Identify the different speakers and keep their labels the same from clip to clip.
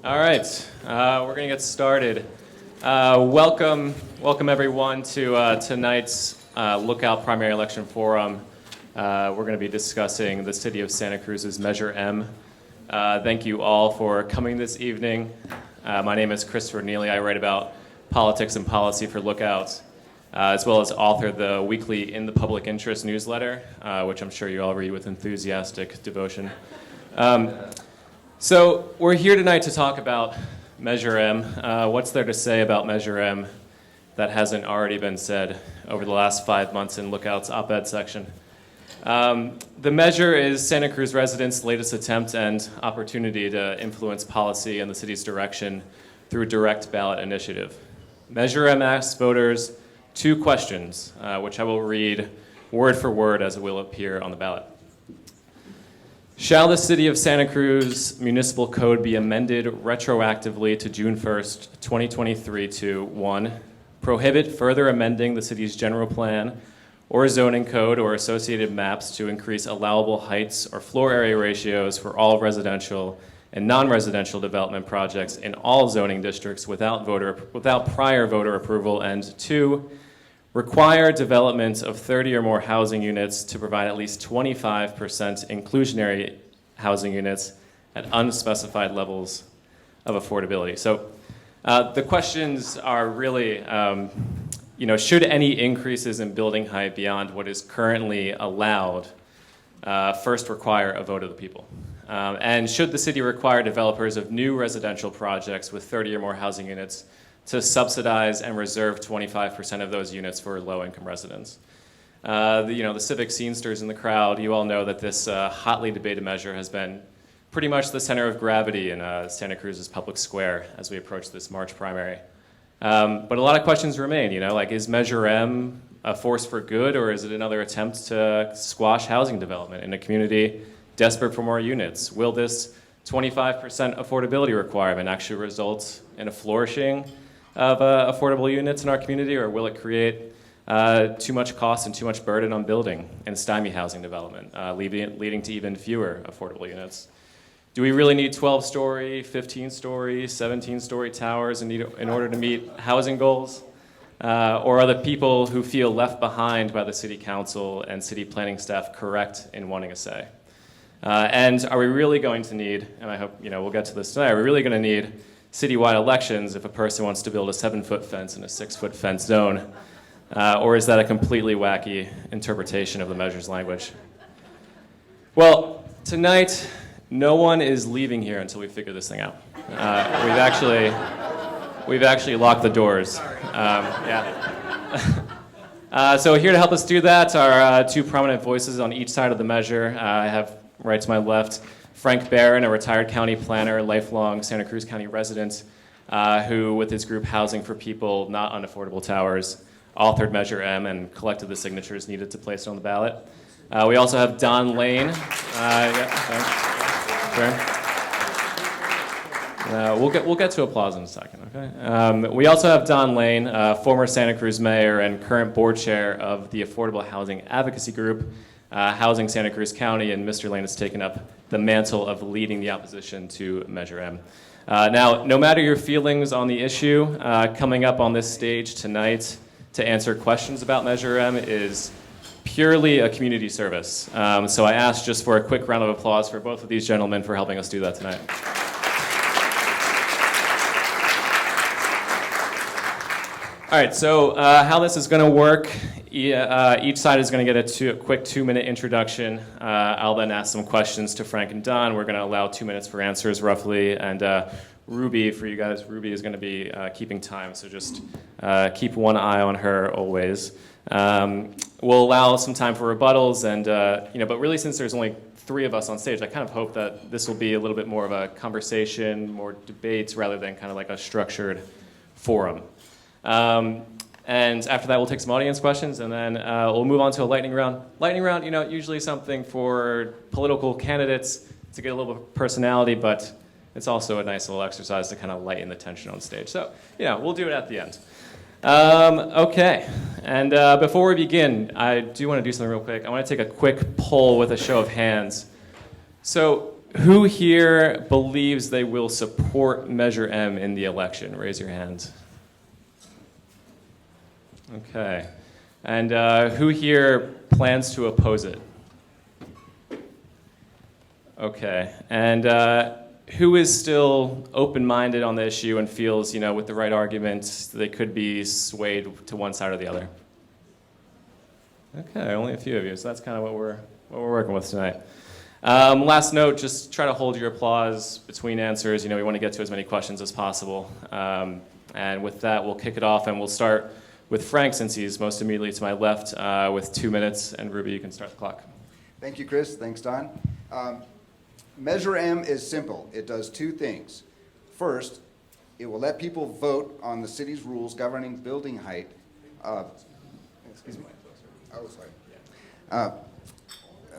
Speaker 1: All right, we're going to get started. Welcome everyone to tonight's Lookout Primary Election Forum. We're going to be discussing the City of Santa Cruz's Measure M. Thank you all for coming this evening. My name is Christopher Neely. I write about politics and policy for Lookout, as well as author the weekly In the Public Interest newsletter, which I'm sure you all read with enthusiastic devotion. So we're here tonight to talk about Measure M. What's there to say about Measure M that hasn't already been said over the last 5 months in Lookout's op-ed section? The measure is Santa Cruz residents' latest attempt and opportunity to influence policy and the city's direction through direct ballot initiative. Measure M asks voters two questions, which I will read word for word as it will appear on the ballot. Shall the City of Santa Cruz Municipal Code be amended retroactively to June 1st, 2023 to 1. Prohibit further amending the city's general plan or zoning code or associated maps to increase allowable heights or floor area ratios for all residential and non-residential development projects in all zoning districts without prior voter approval, and 2. Require development of 30 or more housing units to provide at least 25% inclusionary housing units at unspecified levels of affordability. So the questions are really, should any increases in building height beyond what is currently allowed first require a vote of the people? And should the city require developers of new residential projects with 30 or more housing units to subsidize and reserve 25% of those units for low-income residents? The civic scenesters in the crowd, you all know that this hotly debated measure has been pretty much the center of gravity in Santa Cruz's public square as we approach this March primary. But a lot of questions remain, is Measure M a force for good, or is it another attempt to squash housing development in a community desperate for more units? Will this 25% affordability requirement actually result in a flourishing of affordable units in our community, or will it create too much cost and too much burden on building and stymie housing development, leading to even fewer affordable units? Do we really need 12-story, 15-story, 17-story towers in order to meet housing goals? Or are the people who feel left behind by the city council and city planning staff correct in wanting a say? And are we really going to need, and I hope we'll get to this tonight, are we really going to need citywide elections if a person wants to build a 7-foot fence in a 6-foot fence zone? Or is that a completely wacky interpretation of the measure's language? Well, tonight, no one is leaving here until we figure this thing out. We've actually locked the doors. So here to help us do that are two prominent voices on each side of the measure. I have right to my left Frank Barron, a retired county planner, lifelong Santa Cruz County resident, who, with his group Housing for People Not Unaffordable Towers, authored Measure M and collected the signatures needed to place it on the ballot. We also have Don Lane. We'll get to applause in a second, okay? We also have Don Lane, former Santa Cruz mayor and current board chair of the Affordable Housing Advocacy Group, Housing Santa Cruz County, and Mr. Lane has taken up the mantle of leading the opposition to Measure M. Now, no matter your feelings on the issue, coming up on this stage tonight to answer questions about Measure M is purely a community service. So I ask just for a quick round of applause for both of these gentlemen for helping us do that tonight. All right, so how this is going to work, each side is going to get a quick 2-minute introduction. I'll then ask some questions to Frank and Don. We're going to allow 2 minutes for answers, roughly. And Ruby, for you guys, Ruby is going to be keeping time, so just keep one eye on her always. We'll allow some time for rebuttals, and but really, since there's only 3 of us on stage, I kind of hope that this will be a little bit more of a conversation, more debates, rather than kind of like a structured forum. And after that, we'll take some audience questions, and then we'll move on to a lightning round. Lightning round, usually something for political candidates to get a little bit of personality, but it's also a nice little exercise to kind of lighten the tension on stage. So, we'll do it at the end. Okay, and before we begin, I do want to do something real quick. I want to take a quick poll with a show of hands. So Who here believes they will support Measure M in the election? Raise your hand. Okay. And who here plans to oppose it? Okay. And who is still open-minded on the issue and feels, with the right arguments, they could be swayed to one side or the other? Okay, only a few of you, so that's kind of what we're working with tonight. Last note, just try to hold your applause between answers. We want to get to as many questions as possible. And with that, we'll kick it off, and we'll start with Frank, since he's most immediately to my left, with 2 minutes. And Ruby, you can start the clock.
Speaker 2: Thank you, Chris. Thanks, Don. Measure M is simple. It does two things. First, it will let people vote on the city's rules governing building height. Excuse me. Oh, sorry.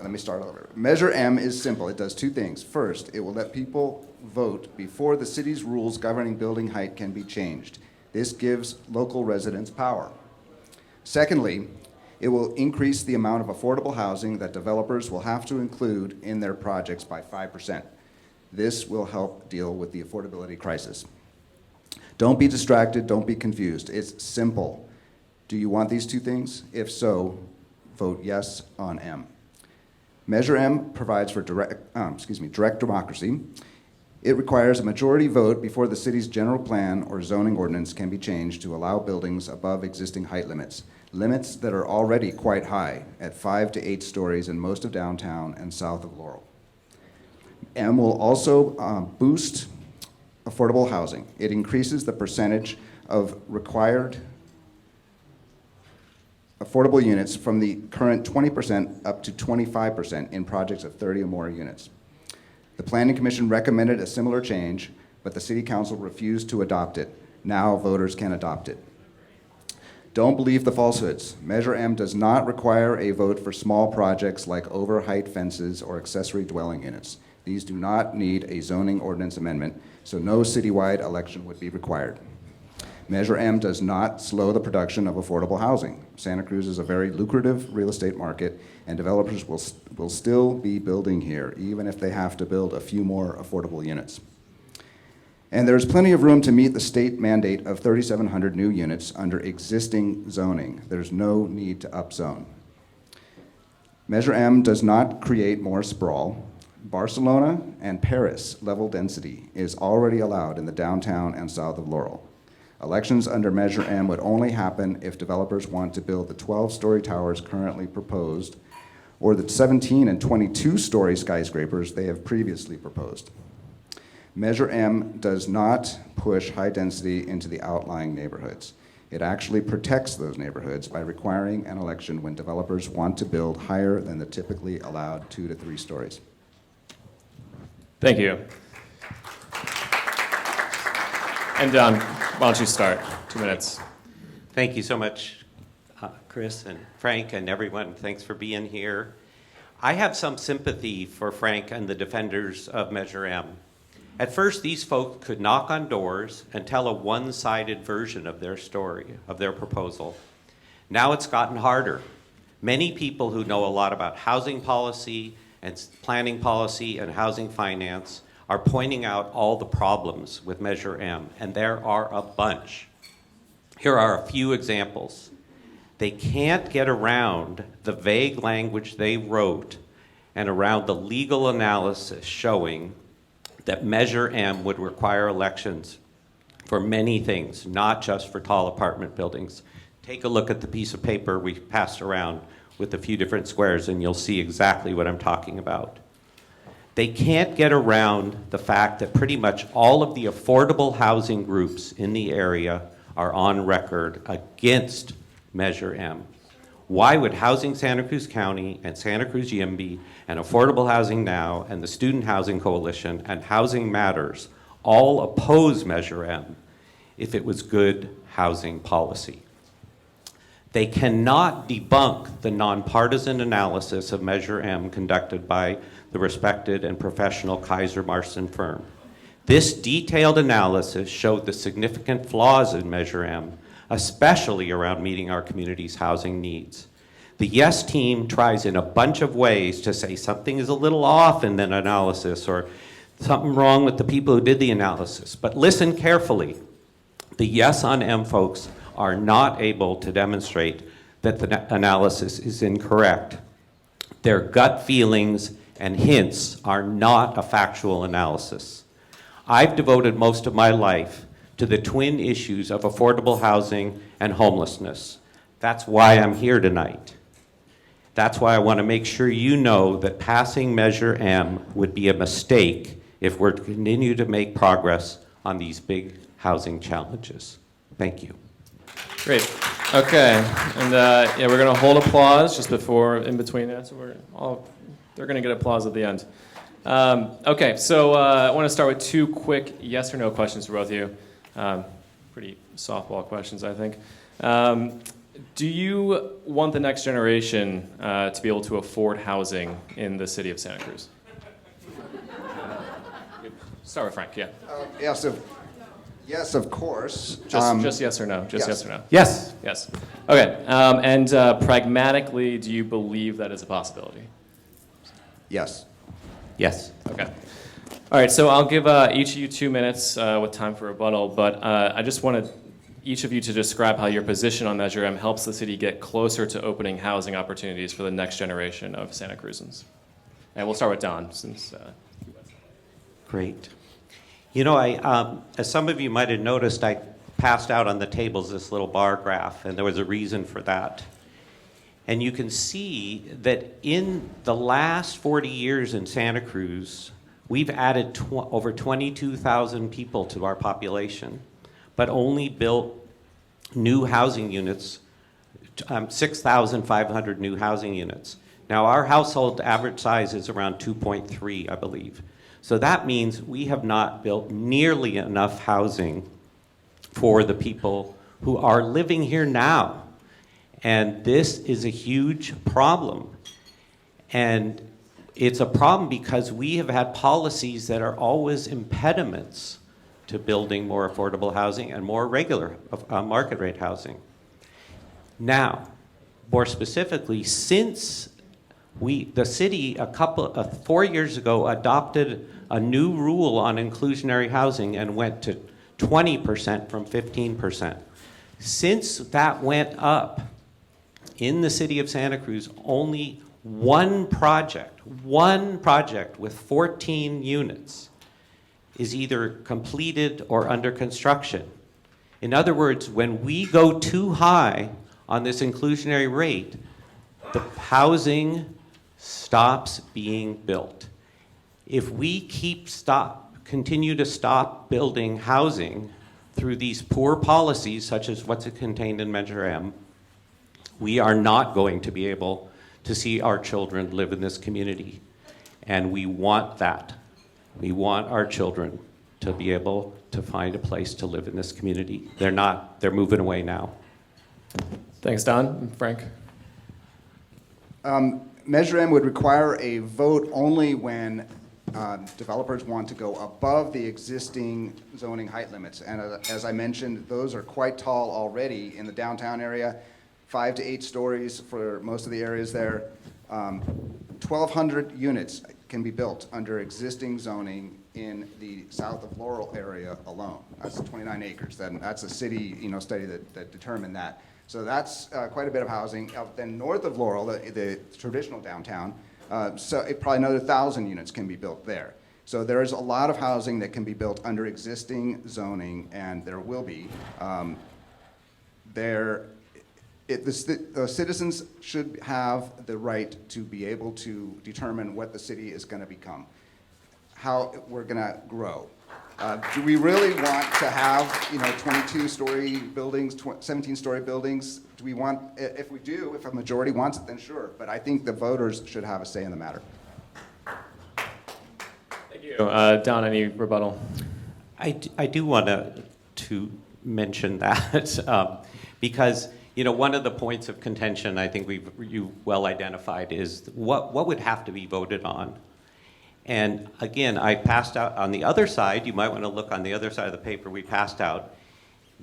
Speaker 2: Let me start over. Measure M is simple. It does two things. First, it will let people vote before the city's rules governing building height can be changed. This gives local residents power. Secondly, it will increase the amount of affordable housing that developers will have to include in their projects by 5%. This will help deal with the affordability crisis. Don't be distracted, don't be confused. It's simple. Do you want these two things? If so, vote yes on M. Measure M provides for direct democracy. It requires a majority vote before the city's general plan or zoning ordinance can be changed to allow buildings above existing height limits that are already quite high at 5 to 8 stories in most of downtown and south of Laurel. M will also boost affordable housing. It increases the percentage of required affordable units from the current 20% up to 25% in projects of 30 or more units. The Planning Commission recommended a similar change, but the City Council refused to adopt it. Now voters can adopt it. Don't believe the falsehoods. Measure M does not require a vote for small projects like over-height fences or accessory dwelling units. These do not need a zoning ordinance amendment, so no citywide election would be required. Measure M does not slow the production of affordable housing. Santa Cruz is a very lucrative real estate market, and developers will still be building here, even if they have to build a few more affordable units. And there's plenty of room to meet the state mandate of 3,700 new units under existing zoning. There's no need to upzone. Measure M does not create more sprawl. Barcelona and Paris level density is already allowed in the downtown and south of Laurel. Elections under Measure M would only happen if developers want to build the 12-story towers currently proposed or the 17 and 22-story skyscrapers they have previously proposed. Measure M does not push high density into the outlying neighborhoods. It actually protects those neighborhoods by requiring an election when developers want to build higher than the typically allowed 2 to 3 stories.
Speaker 1: Thank you. And Don, why don't you start? 2 minutes.
Speaker 3: Thank you so much, Chris and Frank and everyone. Thanks for being here. I have some sympathy for Frank and the defenders of Measure M. At first, these folks could knock on doors and tell a one-sided version of their story, of their proposal. Now it's gotten harder. Many people who know a lot about housing policy and planning policy and housing finance are pointing out all the problems with Measure M, and there are a bunch. Here are a few examples. They can't get around the vague language they wrote and around the legal analysis showing that Measure M would require elections for many things, not just for tall apartment buildings. Take a look at the piece of paper we passed around with a few different squares, and you'll see exactly what I'm talking about. They can't get around the fact that pretty much all of the affordable housing groups in the area are on record against Measure M. Why would Housing Santa Cruz County and Santa Cruz YIMBY and Affordable Housing Now and the Student Housing Coalition and Housing Matters all oppose Measure M if it was good housing policy? They cannot debunk the nonpartisan analysis of Measure M conducted by the respected and professional Kaiser Marston firm. This detailed analysis showed the significant flaws in Measure M, especially around meeting our community's housing needs. The yes team tries in a bunch of ways to say something is a little off in the analysis or something wrong with the people who did the analysis. But listen carefully. The yes on M folks are not able to demonstrate that the analysis is incorrect. Their gut feelings and hints are not a factual analysis. I've devoted most of my life to the twin issues of affordable housing and homelessness. That's why I'm here tonight. That's why I want to make sure you know that passing Measure M would be a mistake if we're to continue to make progress on these big housing challenges. Thank you.
Speaker 1: Great. Okay. And yeah, we're going to hold applause just before, in between that. So they're going to get applause at the end. Okay. So I want to start with two quick yes or no questions for both of you. Pretty softball questions, I think. Do you want the next generation to be able to afford housing in the city of Santa Cruz? Start with Frank, yeah.
Speaker 2: Yes, of course.
Speaker 1: Just yes or no? Just yes or no?
Speaker 3: Yes.
Speaker 1: Yes. Okay. And pragmatically, do you believe that is a possibility?
Speaker 2: Yes.
Speaker 3: Yes.
Speaker 1: Okay. All right, so I'll give each of you 2 minutes with time for rebuttal, but I just wanted each of you to describe how your position on Measure M helps the city get closer to opening housing opportunities for the next generation of Santa Cruzans. And we'll start with Don, since
Speaker 3: Great. You know, as some of you might have noticed, I passed out on the tables this little bar graph, and there was a reason for that. And you can see that in the last 40 years in Santa Cruz, we've added over 22,000 people to our population, but only built new housing units, 6,500 new housing units. Now, our household average size is around 2.3, I believe. So that means we have not built nearly enough housing for the people who are living here now. And this is a huge problem. And it's a problem because we have had policies that are always impediments to building more affordable housing and more regular market rate housing. Now, more specifically, since the city 4 years ago adopted a new rule on inclusionary housing and went to 20% from 15%. Since that went up in the city of Santa Cruz, only one project with 14 units is either completed or under construction. In other words, when we go too high on this inclusionary rate, the housing stops being built. If we continue to stop building housing through these poor policies, such as what's contained in Measure M, we are not going to be able to see our children live in this community. And we want that. We want our children to be able to find a place to live in this community. They're not. They're moving away now.
Speaker 1: Thanks, Don. Frank?
Speaker 2: Measure M would require a vote only when developers want to go above the existing zoning height limits. And as I mentioned, those are quite tall already in the downtown area, 5 to 8 stories for most of the areas there. 1,200 units can be built under existing zoning in the south of Laurel area alone. That's 29 acres. That's a city study that determined that. So that's quite a bit of housing. Then north of Laurel, the traditional downtown, probably another 1,000 units can be built there. So there's a lot of housing that can be built under existing zoning, and there will be. The citizens should have the right to be able to determine what the city is going to become, how we're going to grow. Do we really want to have 22-story buildings, 17-story buildings? Do we want? If a majority wants it, then sure. But I think the voters should have a say in the matter.
Speaker 1: Thank you. Don, any rebuttal?
Speaker 3: I do want to mention that because one of the points of contention I think you well identified is what would have to be voted on. And again, I passed out on the other side, you might want to look on the other side of the paper we passed out.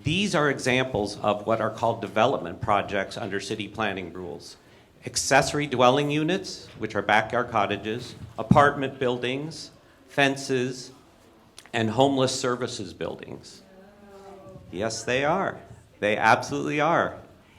Speaker 3: These are examples of what are called development projects under city planning rules. accessory dwelling units, which are backyard cottages, apartment buildings, fences, and homeless services buildings. Yes, they are. They absolutely are.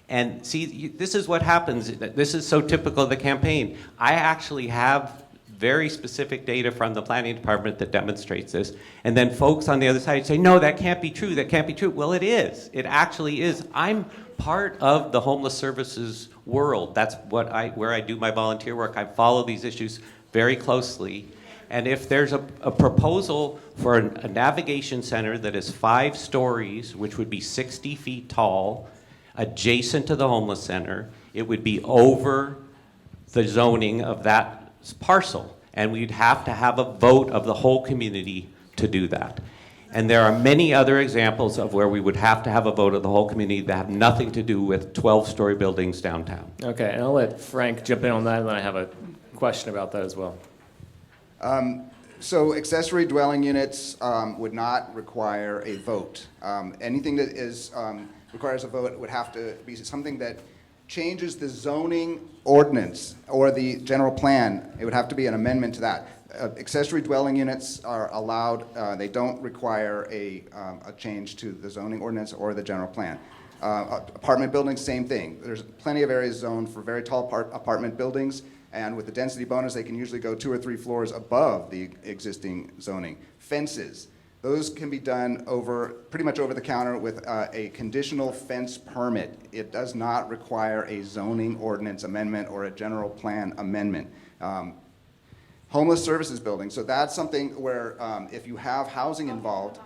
Speaker 3: And see, this is what happens. This is so typical of the campaign. I actually have very specific data from the planning department that demonstrates this. And then folks on the other side say, no, that can't be true. That can't be true. Well, it is. It actually is. I'm part of the homeless services world. That's where I do my volunteer work. I follow these issues very closely. And if there's a proposal for a navigation center that is 5 stories, which would be 60 feet tall, adjacent to the homeless center, it would be over the zoning of that parcel. And we'd have to have a vote of the whole community to do that. And there are many other examples of where we would have to have a vote of the whole community that have nothing to do with 12-story buildings downtown.
Speaker 1: Okay, and I'll let Frank jump in on that, and then I have a question about that as well.
Speaker 2: So accessory dwelling units would not require a vote. Anything that requires a vote would have to be something that changes the zoning ordinance or the general plan. It would have to be an amendment to that. Accessory dwelling units are allowed. They don't require a change to the zoning ordinance or the general plan. Apartment buildings, same thing. There's plenty of areas zoned for very tall apartment buildings, and with the density bonus, they can usually go 2 or 3 floors above the existing zoning. Fences, those can be done pretty much over the counter with a conditional fence permit. It does not require a zoning ordinance amendment or a general plan amendment. Homeless services building, so that's something where if you have housing involved,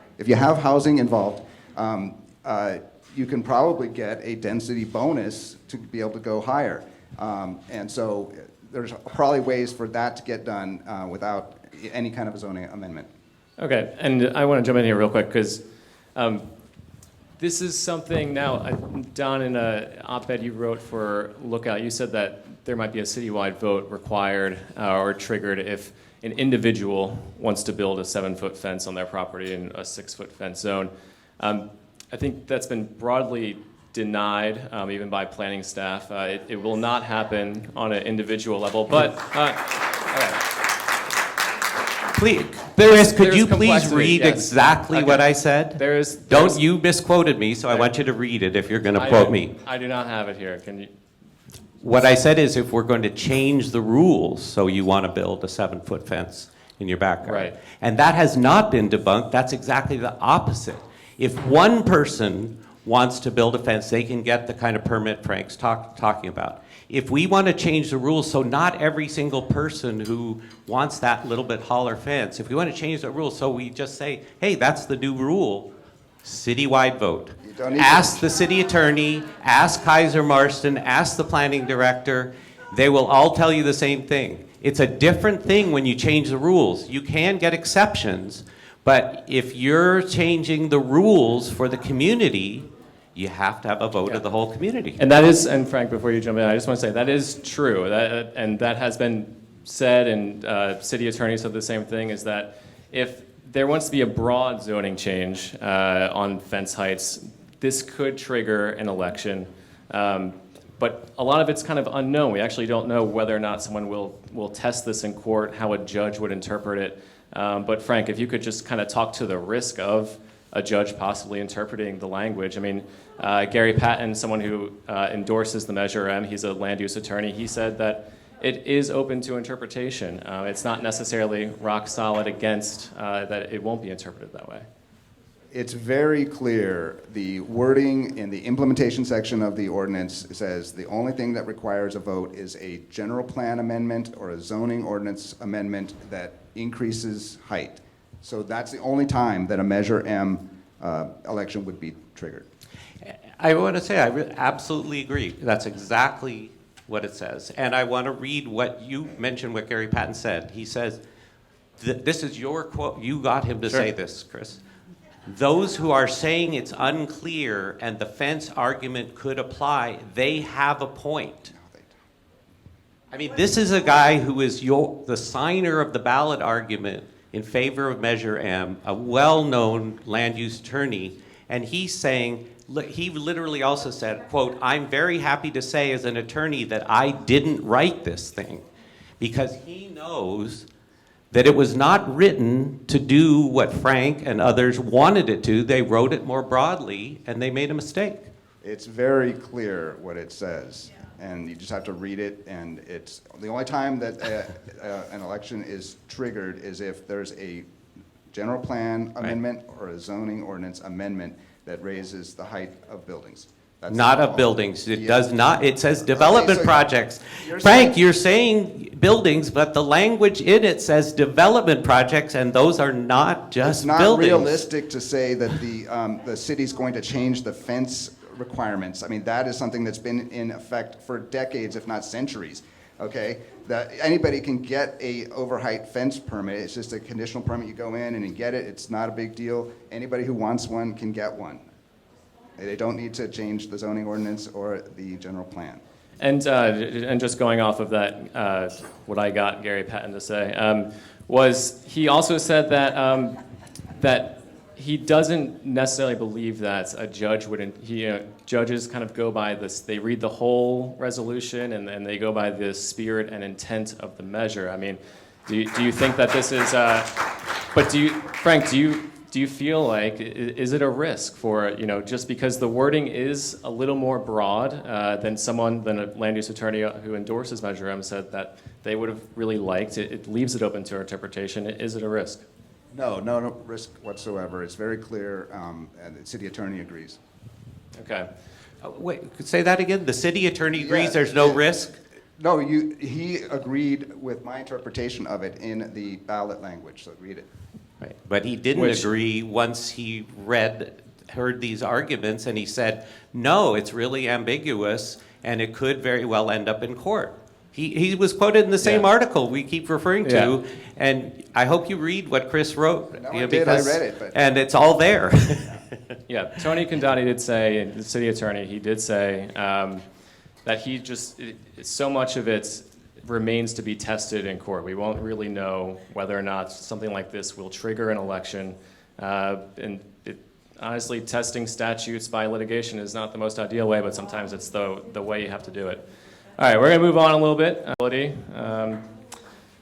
Speaker 2: you can probably get a density bonus to be able to go higher. And so there's probably ways for that to get done without any kind of a zoning amendment.
Speaker 1: Okay, and I want to jump in here real quick because this is something now, Don, in an op-ed you wrote for Lookout, you said that there might be a citywide vote required or triggered if an individual wants to build a 7-foot fence on their property in a 6-foot fence zone. I think that's been broadly denied, even by planning staff. It will not happen on an individual level, but
Speaker 3: Please, Chris, could you please
Speaker 1: complexity,
Speaker 3: read
Speaker 1: yes.
Speaker 3: exactly
Speaker 1: Okay.
Speaker 3: what I said? Don't you misquoted me, so I want you to read it if you're going to quote me.
Speaker 1: I do not have it here. Can you?
Speaker 3: What I said is if we're going to change the rules, so you want to build a 7-foot fence in your backyard.
Speaker 1: Right.
Speaker 3: And that has not been debunked. That's exactly the opposite. If one person wants to build a fence, they can get the kind of permit Frank's talking about. If we want to change the rules so not every single person who wants that little bit taller fence, if we want to change the rules so we just say, hey, that's the new rule, citywide vote. Ask the city attorney, ask Kaiser Marston, ask the planning director. They will all tell you the same thing. It's a different thing when you change the rules. You can get exceptions, but if you're changing the rules for the community, you have to have a vote of the whole community.
Speaker 1: And that is, and Frank, before you jump in, I just want to say that is true. And that has been said, and city attorneys said the same thing, is that if there wants to be a broad zoning change on fence heights, this could trigger an election. But a lot of it's kind of unknown. We actually don't know whether or not someone will test this in court, how a judge would interpret it. But Frank, if you could just kind of talk to the risk of a judge possibly interpreting the language. I mean, Gary Patton, someone who endorses the Measure M, he's a land use attorney, he said that it is open to interpretation. It's not necessarily rock solid against that it won't be interpreted that way.
Speaker 2: It's very clear. The wording in the implementation section of the ordinance says the only thing that requires a vote is a general plan amendment or a zoning ordinance amendment that increases height. So that's the only time that a Measure M election would be triggered.
Speaker 3: I want to say I absolutely agree. That's exactly what it says. And I want to read what you mentioned, what Gary Patton said. He says, this is your quote. You got him to say this, Chris. Those who are saying it's unclear and the fence argument could apply, they have a point. I mean, this is a guy who is the signer of the ballot argument in favor of Measure M, a well-known land use attorney, and he's saying, he literally also said, quote, "I'm very happy to say as an attorney that I didn't write this thing," because he knows that it was not written to do what Frank and others wanted it to. They wrote it more broadly, and they made a mistake.
Speaker 2: It's very clear what it says, and you just have to read it, and it's the only time that an election is triggered is if there's a general plan amendment or a zoning ordinance amendment that raises the height of buildings. That's
Speaker 3: Not
Speaker 2: all.
Speaker 3: of buildings. It
Speaker 2: Yeah.
Speaker 3: does not. It says development
Speaker 2: so
Speaker 3: projects.
Speaker 2: you're
Speaker 3: Frank,
Speaker 2: saying-
Speaker 3: you're saying buildings, but the language in it says development projects, and those are not just
Speaker 2: It's not
Speaker 3: buildings.
Speaker 2: realistic to say that the city's going to change the fence requirements. I mean, that is something that's been in effect for decades, if not centuries, okay? That anybody can get a overheight fence permit. It's just a conditional permit. You go in and you get it. It's not a big deal. Anybody who wants one can get one. They don't need to change the zoning ordinance or the general plan.
Speaker 1: And just going off of that, what I got Gary Patton to say, was he also said that that he doesn't necessarily believe that a judge would. Judges kind of go by this. They read the whole resolution and they go by the spirit and intent of the measure. I mean, do you think that this is? But Frank, do you feel like, is it a risk for, just because the wording is a little more broad than a land use attorney who endorses Measure M said that they would have really liked, it leaves it open to interpretation. Is it a risk?
Speaker 2: No risk whatsoever. It's very clear, and the city attorney agrees.
Speaker 1: Okay.
Speaker 3: Wait, say that again? The city attorney agrees
Speaker 2: Yeah,
Speaker 3: there's no
Speaker 2: yeah.
Speaker 3: risk?
Speaker 2: No, he agreed with my interpretation of it in the ballot language, so read it.
Speaker 3: Right. But he didn't
Speaker 1: Which-
Speaker 3: agree once he heard these arguments, and he said, no, it's really ambiguous, and it could very well end up in court. He was quoted in the same
Speaker 1: Yeah.
Speaker 3: article we keep referring to,
Speaker 1: Yeah.
Speaker 3: and I hope you read what Chris wrote.
Speaker 2: No, I did. I read it, but-
Speaker 3: And it's all there.
Speaker 1: Yeah, Tony Condati did say, the city attorney, he did say that so much of it remains to be tested in court. We won't really know whether or not something like this will trigger an election. Honestly, testing statutes by litigation is not the most ideal way, but sometimes it's the way you have to do it. All right, we're going to move on a little bit.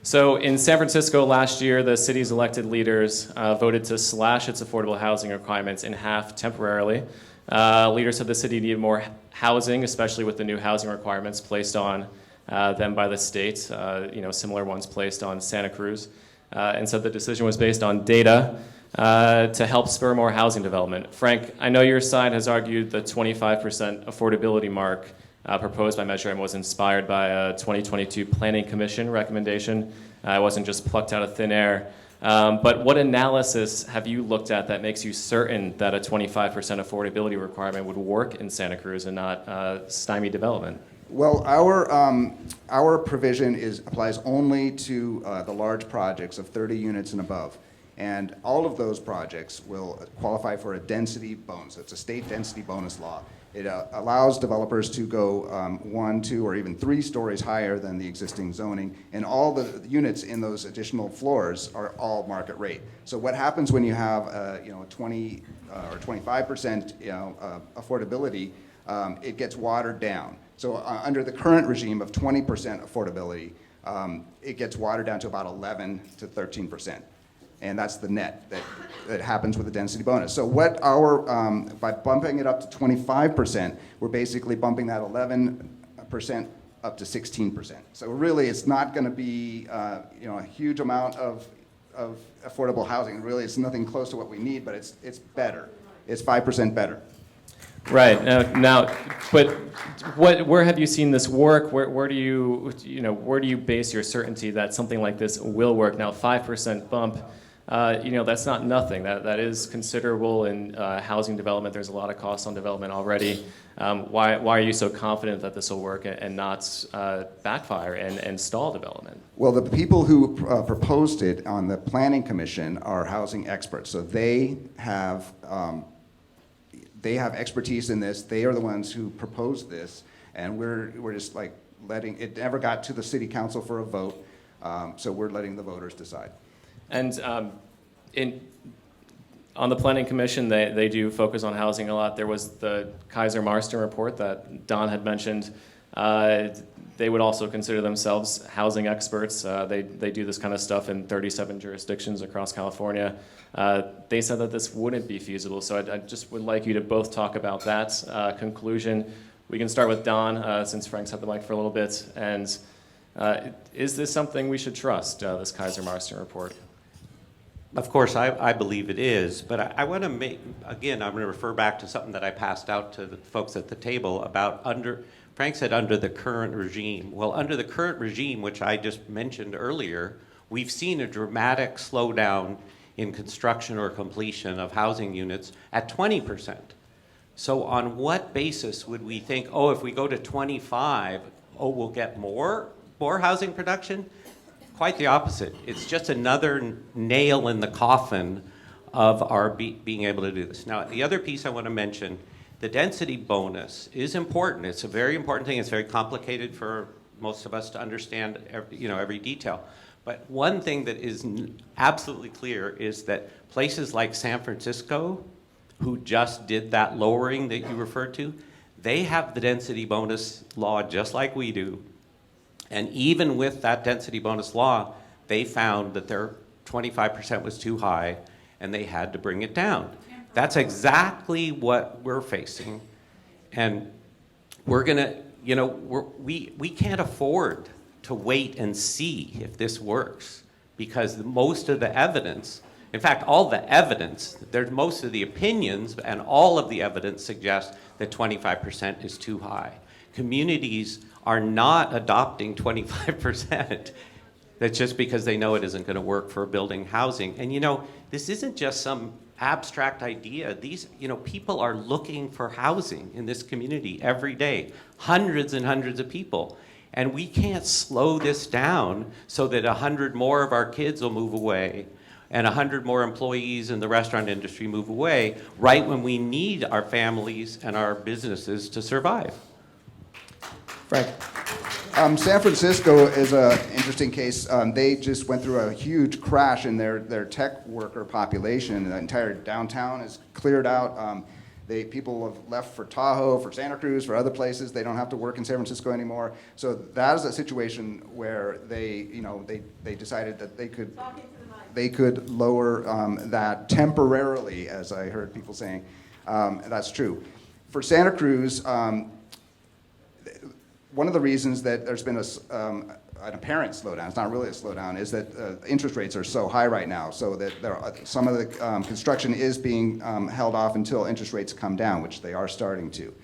Speaker 1: So in San Francisco last year, the city's elected leaders voted to slash its affordable housing requirements in half temporarily. Leaders said the city needed more housing, especially with the new housing requirements placed on them by the state, similar ones placed on Santa Cruz, and said the decision was based on data to help spur more housing development. Frank, I know your side has argued the 25% affordability mark proposed by Measure M was inspired by a 2022 Planning Commission recommendation. It wasn't just plucked out of thin air. But what analysis have you looked at that makes you certain that a 25% affordability requirement would work in Santa Cruz and not stymie development?
Speaker 2: Well, our provision applies only to the large projects of 30 units and above. And all of those projects will qualify for a density bonus. It's a state density bonus law. It allows developers to go 1, 2, or even 3 stories higher than the existing zoning, and all the units in those additional floors are all market rate. So what happens when you have 20 or 25% affordability? It gets watered down. So under the current regime of 20% affordability, it gets watered down to about 11 to 13%. And that's the net that happens with the density bonus. So what by bumping it up to 25%, we're basically bumping that 11% up to 16%. So really, it's not going to be a huge amount of affordable housing. Really, it's nothing close to what we need, but it's better. It's 5% better.
Speaker 1: Right. But where have you seen this work? Where do you base your certainty that something like this will work? Now, 5% bump. That's not nothing. That is considerable in housing development. There's a lot of costs on development already. Why are you so confident that this will work and not backfire and stall development?
Speaker 2: Well, the people who proposed it on the Planning Commission are housing experts. So they have expertise in this. They are the ones who proposed this, and we're just like letting it. Never got to the city council for a vote, so we're letting the voters decide.
Speaker 1: And On the Planning Commission, they do focus on housing a lot. There was the Kaiser Marston report that Don had mentioned. They would also consider themselves housing experts. They do this kind of stuff in 37 jurisdictions across California. They said that this wouldn't be feasible, so I just would like you to both talk about that conclusion. We can start with Don, since Frank's had the mic for a little bit. And is this something we should trust, this Kaiser Marston report?
Speaker 3: Of course, I believe it is, but I want to make, again, I'm going to refer back to something that I passed out to the folks at the table about Frank said under the current regime. Well, under the current regime, which I just mentioned earlier, we've seen a dramatic slowdown in construction or completion of housing units at 20%. So on what basis would we think, oh, if we go to 25, oh, we'll get more housing production? Quite the opposite. It's just another nail in the coffin of our being able to do this. Now, the other piece I want to mention, the density bonus is important. It's a very important thing. It's very complicated for most of us to understand every detail. But one thing that is absolutely clear is that places like San Francisco, who just did that lowering that you referred to, they have the density bonus law just like we do. And even with that density bonus law, they found that their 25% was too high and they had to bring it down. That's exactly what we're facing. And we're gonna, we can't afford to wait and see if this works, because most of the evidence, in fact, all the evidence, most of the opinions and all of the evidence suggests that 25% is too high. Communities are not adopting 25%. That's just because they know it isn't going to work for building housing. And this isn't just some abstract idea. These, people are looking for housing in this community every day, hundreds and hundreds of people. And we can't slow this down so that 100 more of our kids will move away and 100 more employees in the restaurant industry move away right when we need our families and our businesses to survive.
Speaker 2: Frank. San Francisco is an interesting case. They just went through a huge crash in their tech worker population. The entire downtown is cleared out. People have left for Tahoe, for Santa Cruz, for other places. They don't have to work in San Francisco anymore. So that is a situation where they decided that they could lower that temporarily, as I heard people saying. That's true. For Santa Cruz, one of the reasons that there's been an apparent slowdown, it's not really a slowdown, is that interest rates are so high right now, so that some of the construction is being held off until interest rates come down, which they are starting to.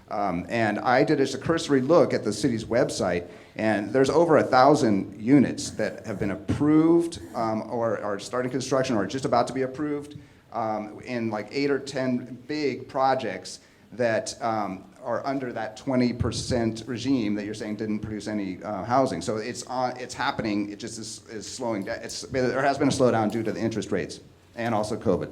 Speaker 2: And I did just a cursory look at the city's website, and there's over 1,000 units that have been approved or are starting construction or just about to be approved in like 8 or 10 big projects that are under that 20% regime that you're saying didn't produce any housing. So it's happening. It just is slowing down. There has been a slowdown due to the interest rates and also COVID.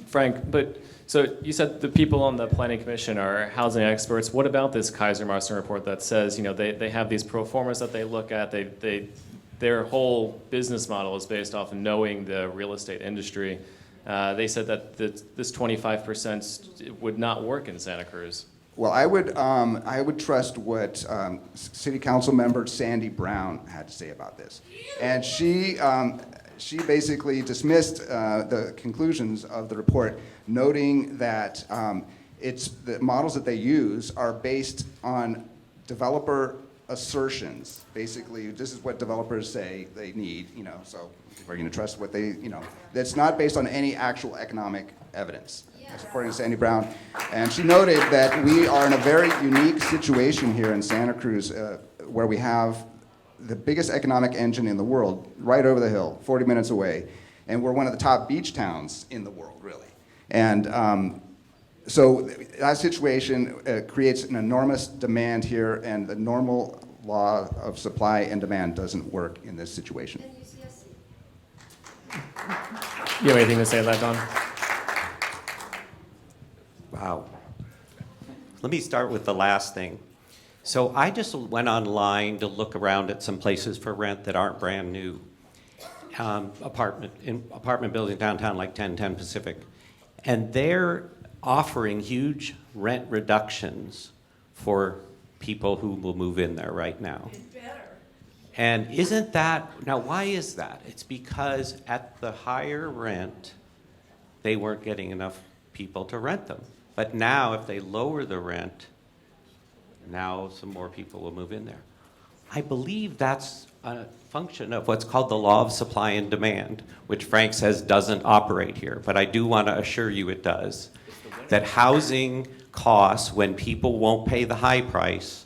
Speaker 1: Frank, but so you said the people on the Planning Commission are housing experts. What about this Kaiser Marston report that says they have these pro formas that they look at? Their whole business model is based off of knowing the real estate industry. They said that this 25% would not work in Santa Cruz.
Speaker 2: Well, I would trust what City Council member Sandy Brown had to say about this, and she basically dismissed the conclusions of the report, noting that the models that they use are based on developer assertions. Basically, this is what developers say they need. So we're going to trust what they. That's not based on any actual economic evidence. That's according to Sandy Brown. And she noted that we are in a very unique situation here in Santa Cruz where we have the biggest economic engine in the world right over the hill, 40 minutes away. And we're one of the top beach towns in the world, really. And so that situation creates an enormous demand here, and the normal law of supply and demand doesn't work in this situation.
Speaker 1: You have anything to say to that, Don?
Speaker 3: Wow. Let me start with the last thing. So I just went online to look around at some places for rent that aren't brand new. apartment building downtown, like 1010 Pacific, and they're offering huge rent reductions for people who will move in there right now. And isn't that, now why is that? It's because at the higher rent, they weren't getting enough people to rent them. But now if they lower the rent, now some more people will move in there. I believe that's a function of what's called the law of supply and demand, which Frank says doesn't operate here, but I do want to assure you it does. That housing costs when people won't pay the high price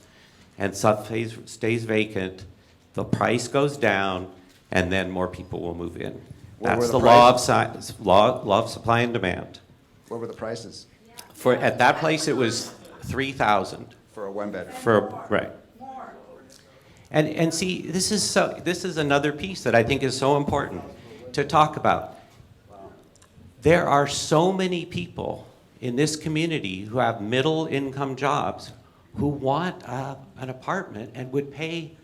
Speaker 3: and stuff stays vacant, the price goes down, and then more people will move in.
Speaker 2: What were
Speaker 3: That's
Speaker 2: the
Speaker 3: the law
Speaker 2: prices?
Speaker 3: of law of supply and demand.
Speaker 2: What were the prices
Speaker 3: For at that place, it was $3,000
Speaker 2: for a one-bedroom?
Speaker 3: right. And see, this is another piece that I think is so important to talk about. There are so many people in this community who have middle income jobs who want an apartment and would pay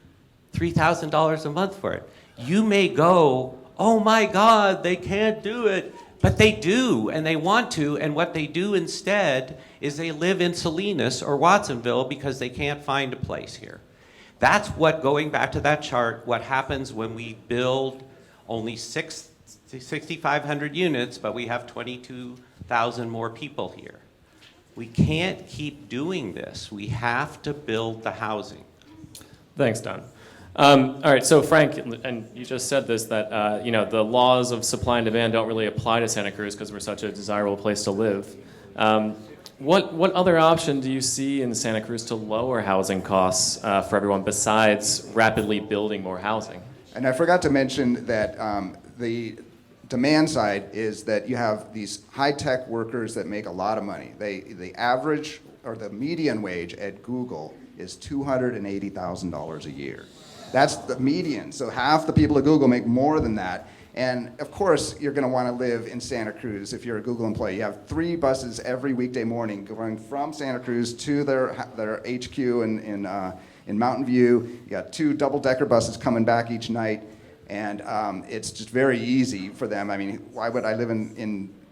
Speaker 3: $3,000 a month for it. You may go, oh my God, they can't do it. But they do, and they want to, and what they do instead is they live in Salinas or Watsonville because they can't find a place here. That's what, going back to that chart, what happens when we build only 6,500 units, but we have 22,000 more people here. We can't keep doing this. We have to build the housing.
Speaker 1: Thanks, Don. All right, so Frank, and you just said this, that the laws of supply and demand don't really apply to Santa Cruz because we're such a desirable place to live. What other option do you see in Santa Cruz to lower housing costs for everyone besides rapidly building more housing?
Speaker 2: And I forgot to mention that the demand side is that you have these high-tech workers that make a lot of money. The average or the median wage at Google is $280,000 a year. That's the median. So half the people at Google make more than that. And of course, you're going to want to live in Santa Cruz if you're a Google employee. You have 3 buses every weekday morning going from Santa Cruz to their HQ in Mountain View. You got 2 double-decker buses coming back each night. And it's just very easy for them. I mean, why would I live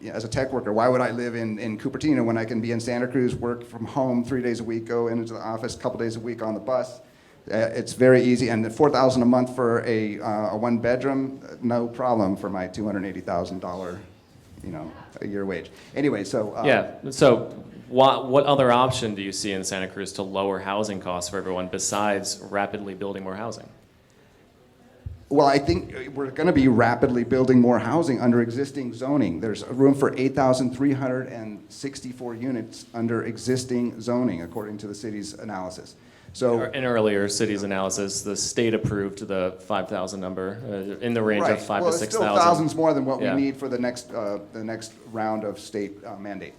Speaker 2: as a tech worker, why would I live in Cupertino when I can be in Santa Cruz, work from home 3 days a week, go into the office a couple days a week on the bus? It's very easy, and $4,000 a month for a one-bedroom, no problem for my $280,000, a year wage. Anyway, so
Speaker 1: So what other option do you see in Santa Cruz to lower housing costs for everyone besides rapidly building more housing?
Speaker 2: Well, I think we're going to be rapidly building more housing under existing zoning. There's room for 8,364 units under existing zoning, according to the city's analysis. So,
Speaker 1: in earlier city's analysis, the state approved the 5,000 number in the range of 5,000 to 6,000.
Speaker 2: Well, it's still thousands more than what we need for the next round of state mandate.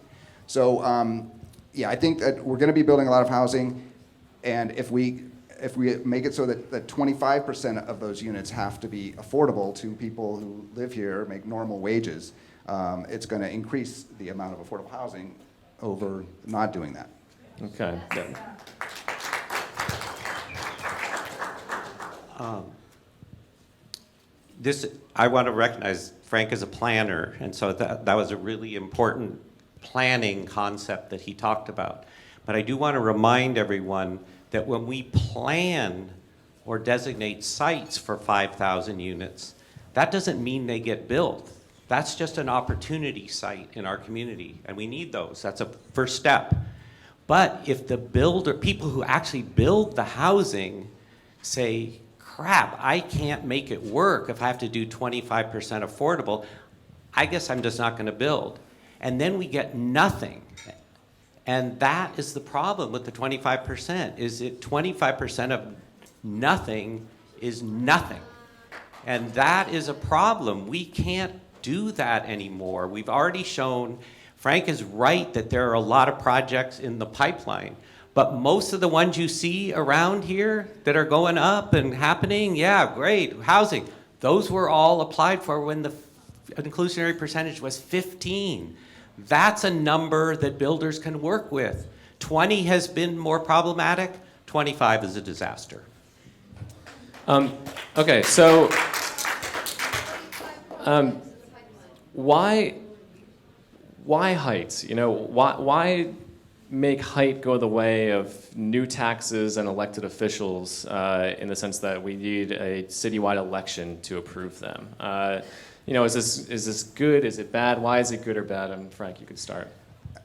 Speaker 2: So, I think that we're going to be building a lot of housing, and if we make it so that 25% of those units have to be affordable to people who live here, make normal wages, it's going to increase the amount of affordable housing over not doing that.
Speaker 1: Okay, good.
Speaker 3: I want to recognize Frank as a planner, and so that was a really important planning concept that he talked about. But I do want to remind everyone that when we plan or designate sites for 5,000 units, that doesn't mean they get built. That's just an opportunity site in our community, and we need those. That's a first step. But if the people who actually build the housing say, crap, I can't make it work if I have to do 25% affordable, I guess I'm just not going to build. And then we get nothing. And that is the problem with the 25%, is that 25% of nothing is nothing. And that is a problem. We can't do that anymore. We've already shown, Frank is right that there are a lot of projects in the pipeline. But most of the ones you see around here that are going up and happening, yeah, great, housing, those were all applied for when the inclusionary percentage was 15. That's a number that builders can work with. 20 has been more problematic, 25 is a disaster.
Speaker 1: Okay, so Why heights? Why make height go the way of new taxes and elected officials in the sense that we need a citywide election to approve them? Is this good? Is it bad? Why is it good or bad? And Frank, you could start.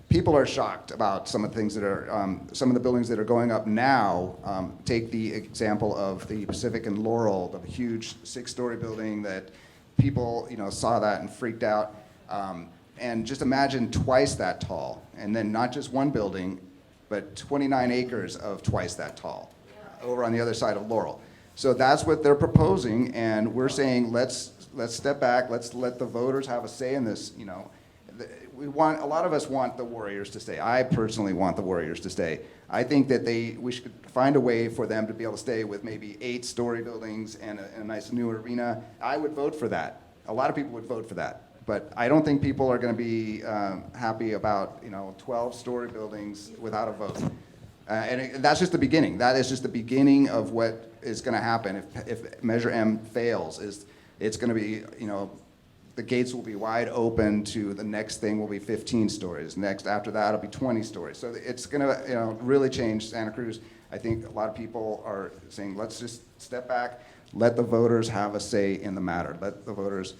Speaker 2: People are shocked about some of the things that are, some of the buildings that are going up now. Take the example of the Pacific and Laurel, the huge 6-story building that people, saw that and freaked out. And just imagine twice that tall, and then not just one building, but 29 acres of twice that tall, over on the other side of Laurel. So that's what they're proposing, and we're saying let's step back, let's let the voters have a say in this. A lot of us want the Warriors to stay. I personally want the Warriors to stay. I think that we should find a way for them to be able to stay with maybe 8-story buildings and a nice new arena. I would vote for that. A lot of people would vote for that. But I don't think people are going to be happy about 12-story buildings without a vote. That's just the beginning. That is just the beginning of what is going to happen if Measure M fails. It's going to be the gates will be wide open to the next thing will be 15 stories. Next after that it'll be 20 stories. So it's going to really change Santa Cruz. I think a lot of people are saying let's just step back, let the voters have a say in the matter. Let the voters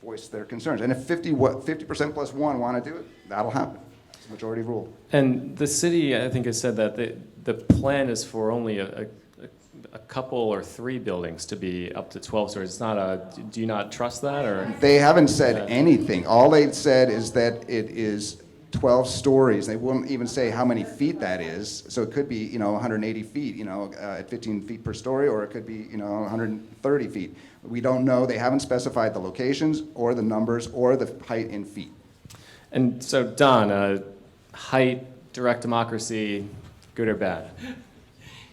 Speaker 2: voice their concerns. And if 50% plus one want to do it, that'll happen. It's a majority rule. And
Speaker 1: the city, I think, has said that the plan is for only a couple or 3 buildings to be up to 12 stories. It's not do you not trust that? Or
Speaker 2: they haven't said anything. All they've said is that it is 12 stories. They won't even say how many feet that is. So it could be 180 feet, at 15 feet per story, or it could be 130 feet. We don't know. They haven't specified the locations or the numbers or the height in feet.
Speaker 1: And so, Don, height, direct democracy, good or bad?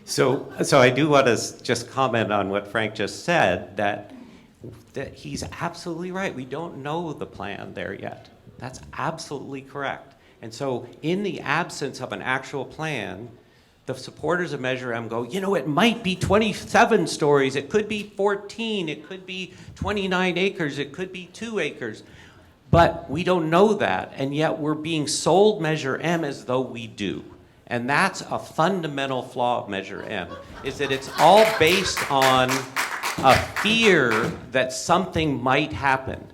Speaker 3: So I do want to just comment on what Frank just said, that he's absolutely right. We don't know the plan there yet. That's absolutely correct. And so in the absence of an actual plan, the supporters of Measure M go, it might be 27 stories, it could be 14, it could be 29 acres, it could be 2 acres. But we don't know that, and yet we're being sold Measure M as though we do. And that's a fundamental flaw of Measure M, is that it's all based on a fear that something might happen.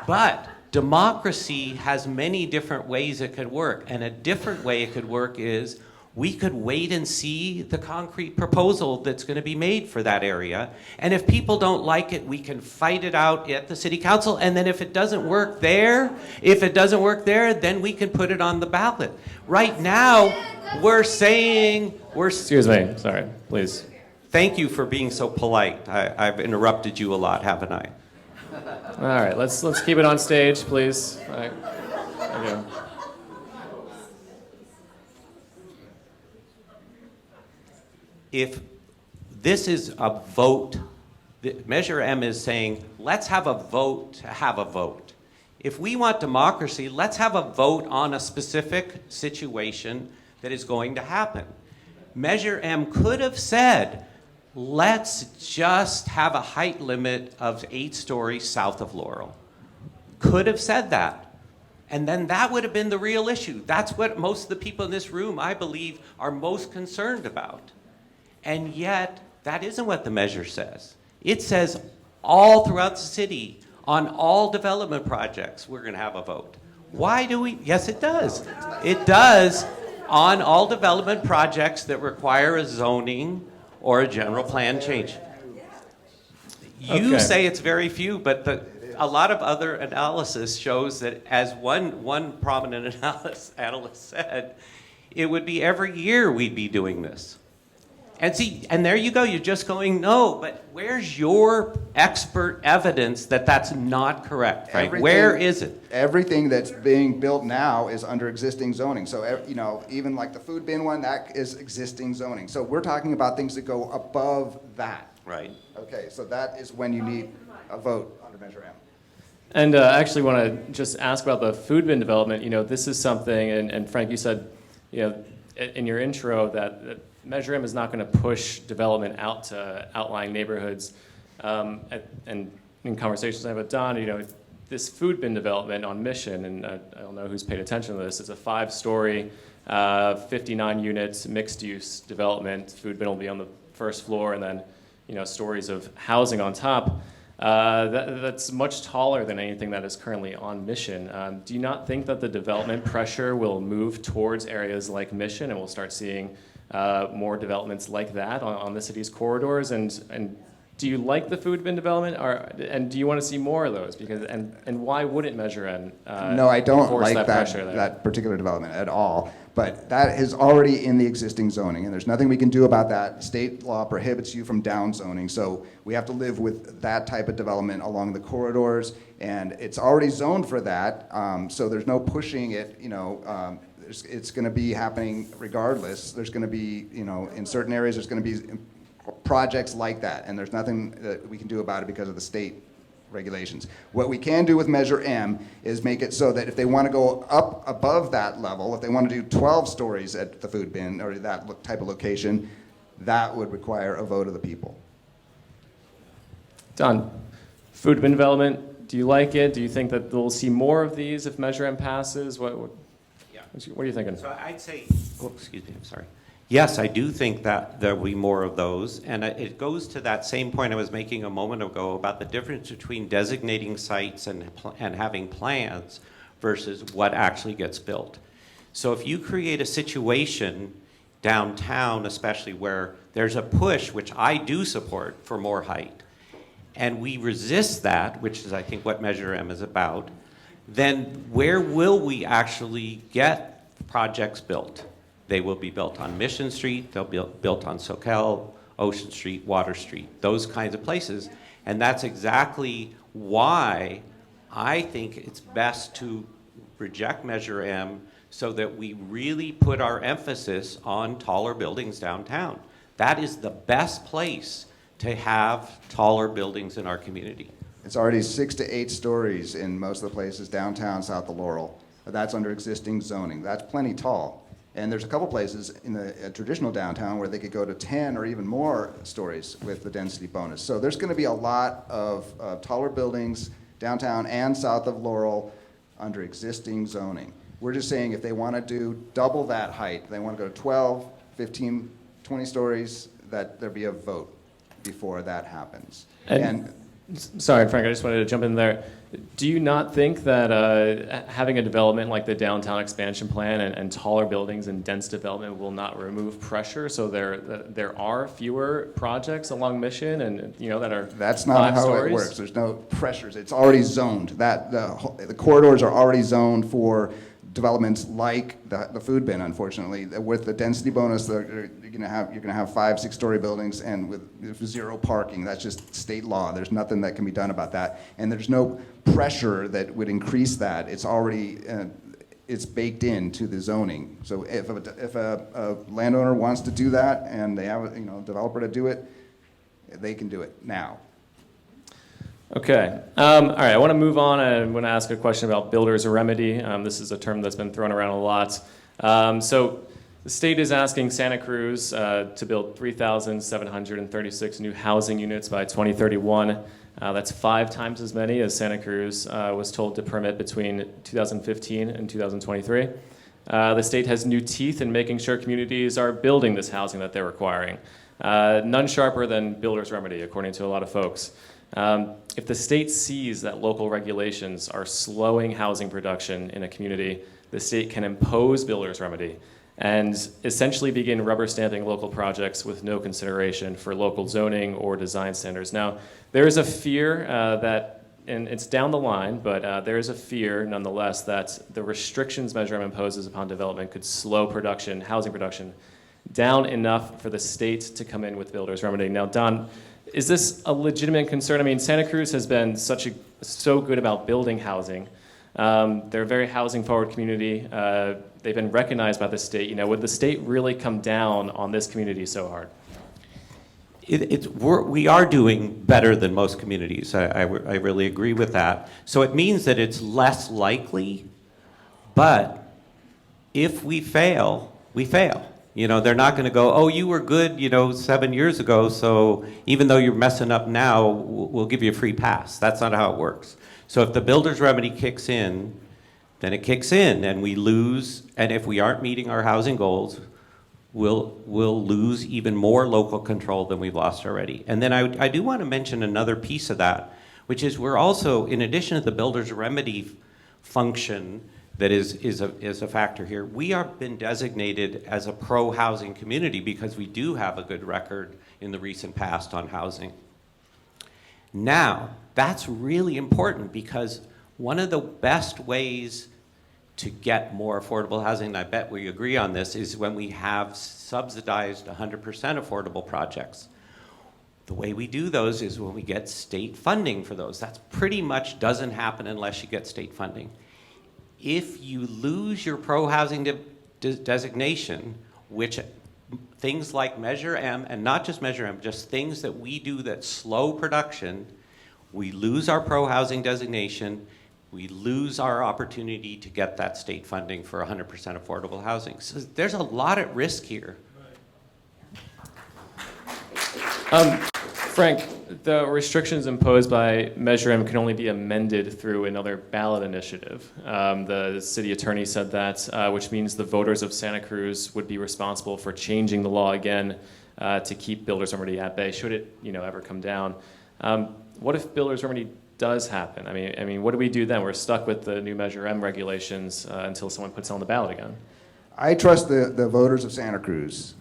Speaker 3: But democracy has many different ways it could work, and a different way it could work is we could wait and see the concrete proposal that's going to be made for that area. And if people don't like it, we can fight it out at the city council. And then if it doesn't work there, then we can put it on the ballot. Right now, we're saying
Speaker 1: Excuse me. Sorry. Please.
Speaker 3: Thank you for being so polite. I've interrupted you a lot, haven't I?
Speaker 1: All right. Let's keep it on stage, please. All right. There you go.
Speaker 3: If this is a vote, Measure M is saying, let's have a vote to have a vote. If we want democracy, let's have a vote on a specific situation that is going to happen. Measure M could have said, let's just have a height limit of 8 stories south of Laurel. Could have said that. And then that would have been the real issue. That's what most of the people in this room, I believe, are most concerned about. And yet, that isn't what the measure says. It says all throughout the city, on all development projects, we're going to have a vote. Why do we? Yes, it does. It does on all development projects that require a zoning or a general plan change. You say it's very few, but a lot of other analysis shows that, as one prominent analyst said, it would be every year we'd be doing this. And see, and there you go, you're just going, no, but where's your expert evidence that that's not correct, Frank? Where is it?
Speaker 2: Everything that's being built now is under existing zoning. So, even like the food bin one, that is existing zoning. So we're talking about things that go above that.
Speaker 3: Right.
Speaker 2: Okay, so that is when you need a vote under Measure M.
Speaker 1: And I actually want to just ask about the food bin development. This is something, and Frank, you said, in your intro that Measure M is not going to push development out to outlying neighborhoods. And in conversations I have with Don, this food bin development on Mission, and I don't know who's paid attention to this, it's a 5-story, 59 units, mixed-use development. Food bin will be on the first floor, and then, stories of housing on top. That's much taller than anything that is currently on Mission. Do you not think that the development pressure will move towards areas like Mission, and we'll start seeing more developments like that on the city's corridors? And do you like the food bin development, and do you want to see more of those? And why wouldn't Measure M
Speaker 2: No, I don't
Speaker 1: enforce
Speaker 2: like
Speaker 1: that pressure there?
Speaker 2: that particular development at all. But that is already in the existing zoning, and there's nothing we can do about that. State law prohibits you from downzoning, so we have to live with that type of development along the corridors, and it's already zoned for that, so there's no pushing it, it's going to be happening regardless. There's going to be, in certain areas, there's going to be projects like that, and there's nothing that we can do about it because of the state regulations. What we can do with Measure M is make it so that if they want to go up above that level, if they want to do 12 stories at the food bin or that type of location, that would require a vote of the people.
Speaker 1: Don, food bin development, do you like it? Do you think that we'll see more of these if Measure M passes? What are you thinking?
Speaker 3: So I'd say, excuse me, I'm sorry. Yes, I do think that there will be more of those, and it goes to that same point I was making a moment ago about the difference between designating sites and having plans versus what actually gets built. So if you create a situation downtown, especially where there's a push, which I do support, for more height, and we resist that, which is I think what Measure M is about, then where will we actually get projects built? They will be built on Mission Street, they'll be built on Soquel, Ocean Street, Water Street, those kinds of places. And that's exactly why I think it's best to reject Measure M so that we really put our emphasis on taller buildings downtown. That is the best place to have taller buildings in our community.
Speaker 2: It's already 6 to 8 stories in most of the places downtown south of Laurel. That's under existing zoning. That's plenty tall. And there's a couple places in the traditional downtown where they could go to 10 or even more stories with the density bonus. So there's going to be a lot of taller buildings downtown and south of Laurel under existing zoning. We're just saying if they want to do double that height, they want to go to 12, 15, 20 stories, that there be a vote before that happens. And
Speaker 1: sorry, Frank, I just wanted to jump in there. Do you not think that having a development like the downtown expansion plan and taller buildings and dense development will not remove pressure? So there are fewer projects along Mission, and that are
Speaker 2: that's not how
Speaker 1: stories?
Speaker 2: It works. There's no pressures. It's already zoned. The corridors are already zoned for developments like the food bin. Unfortunately, with the density bonus, you're going to have 5, 6 story buildings and with zero parking. That's just state law. There's nothing that can be done about that, and there's no pressure that would increase that. It's already it's baked into the zoning. So if a landowner wants to do that and they have a developer to do it, they can do it now.
Speaker 1: Okay. All right. I want to move on. I'm going to ask a question about builder's remedy. This is a term that's been thrown around a lot. So the state is asking Santa Cruz to build 3,736 new housing units by 2031. That's 5 times as many as Santa Cruz was told to permit between 2015 and 2023. The state has new teeth in making sure communities are building this housing that they're requiring. None sharper than builder's remedy, according to a lot of folks. If the state sees that local regulations are slowing housing production in a community, the state can impose builder's remedy and essentially begin rubber stamping local projects with no consideration for local zoning or design standards. Now, there is a fear and it's down the line, but there is a fear nonetheless that the restrictions Measure M imposes upon development could slow housing production, down enough for the state to come in with builder's remedy. Now, Don, is this a legitimate concern? I mean, Santa Cruz has been so good about building housing. They're a very housing-forward community. They've been recognized by the state. Would the state really come down on this community so hard?
Speaker 3: We are doing better than most communities. I really agree with that. So it means that it's less likely, but if we fail, we fail. You know, they're not going to go, oh, you were good, 7 years ago, so even though you're messing up now, we'll give you a free pass. That's not how it works. So if the builder's remedy kicks in, then it kicks in, and we lose. And if we aren't meeting our housing goals, we'll lose even more local control than we've lost already. And then I do want to mention another piece of that, which is we're also, in addition to the builder's remedy function that is a factor here, we have been designated as a pro-housing community because we do have a good record in the recent past on housing. Now, that's really important because one of the best ways to get more affordable housing, and I bet we agree on this, is when we have subsidized 100% affordable projects. The way we do those is when we get state funding for those. That's pretty much doesn't happen unless you get state funding. If you lose your pro-housing designation, which things like Measure M, and not just Measure M, just things that we do that slow production, we lose our pro-housing designation, we lose our opportunity to get that state funding for 100% affordable housing. So there's a lot at risk here.
Speaker 1: Frank, the restrictions imposed by Measure M can only be amended through another ballot initiative. The city attorney said that, which means the voters of Santa Cruz would be responsible for changing the law again to keep builder's remedy at bay, should it ever come down. What if builder's remedy does happen? I mean, what do we do then? We're stuck with the new Measure M regulations until someone puts it on the ballot again.
Speaker 2: I trust the voters of Santa Cruz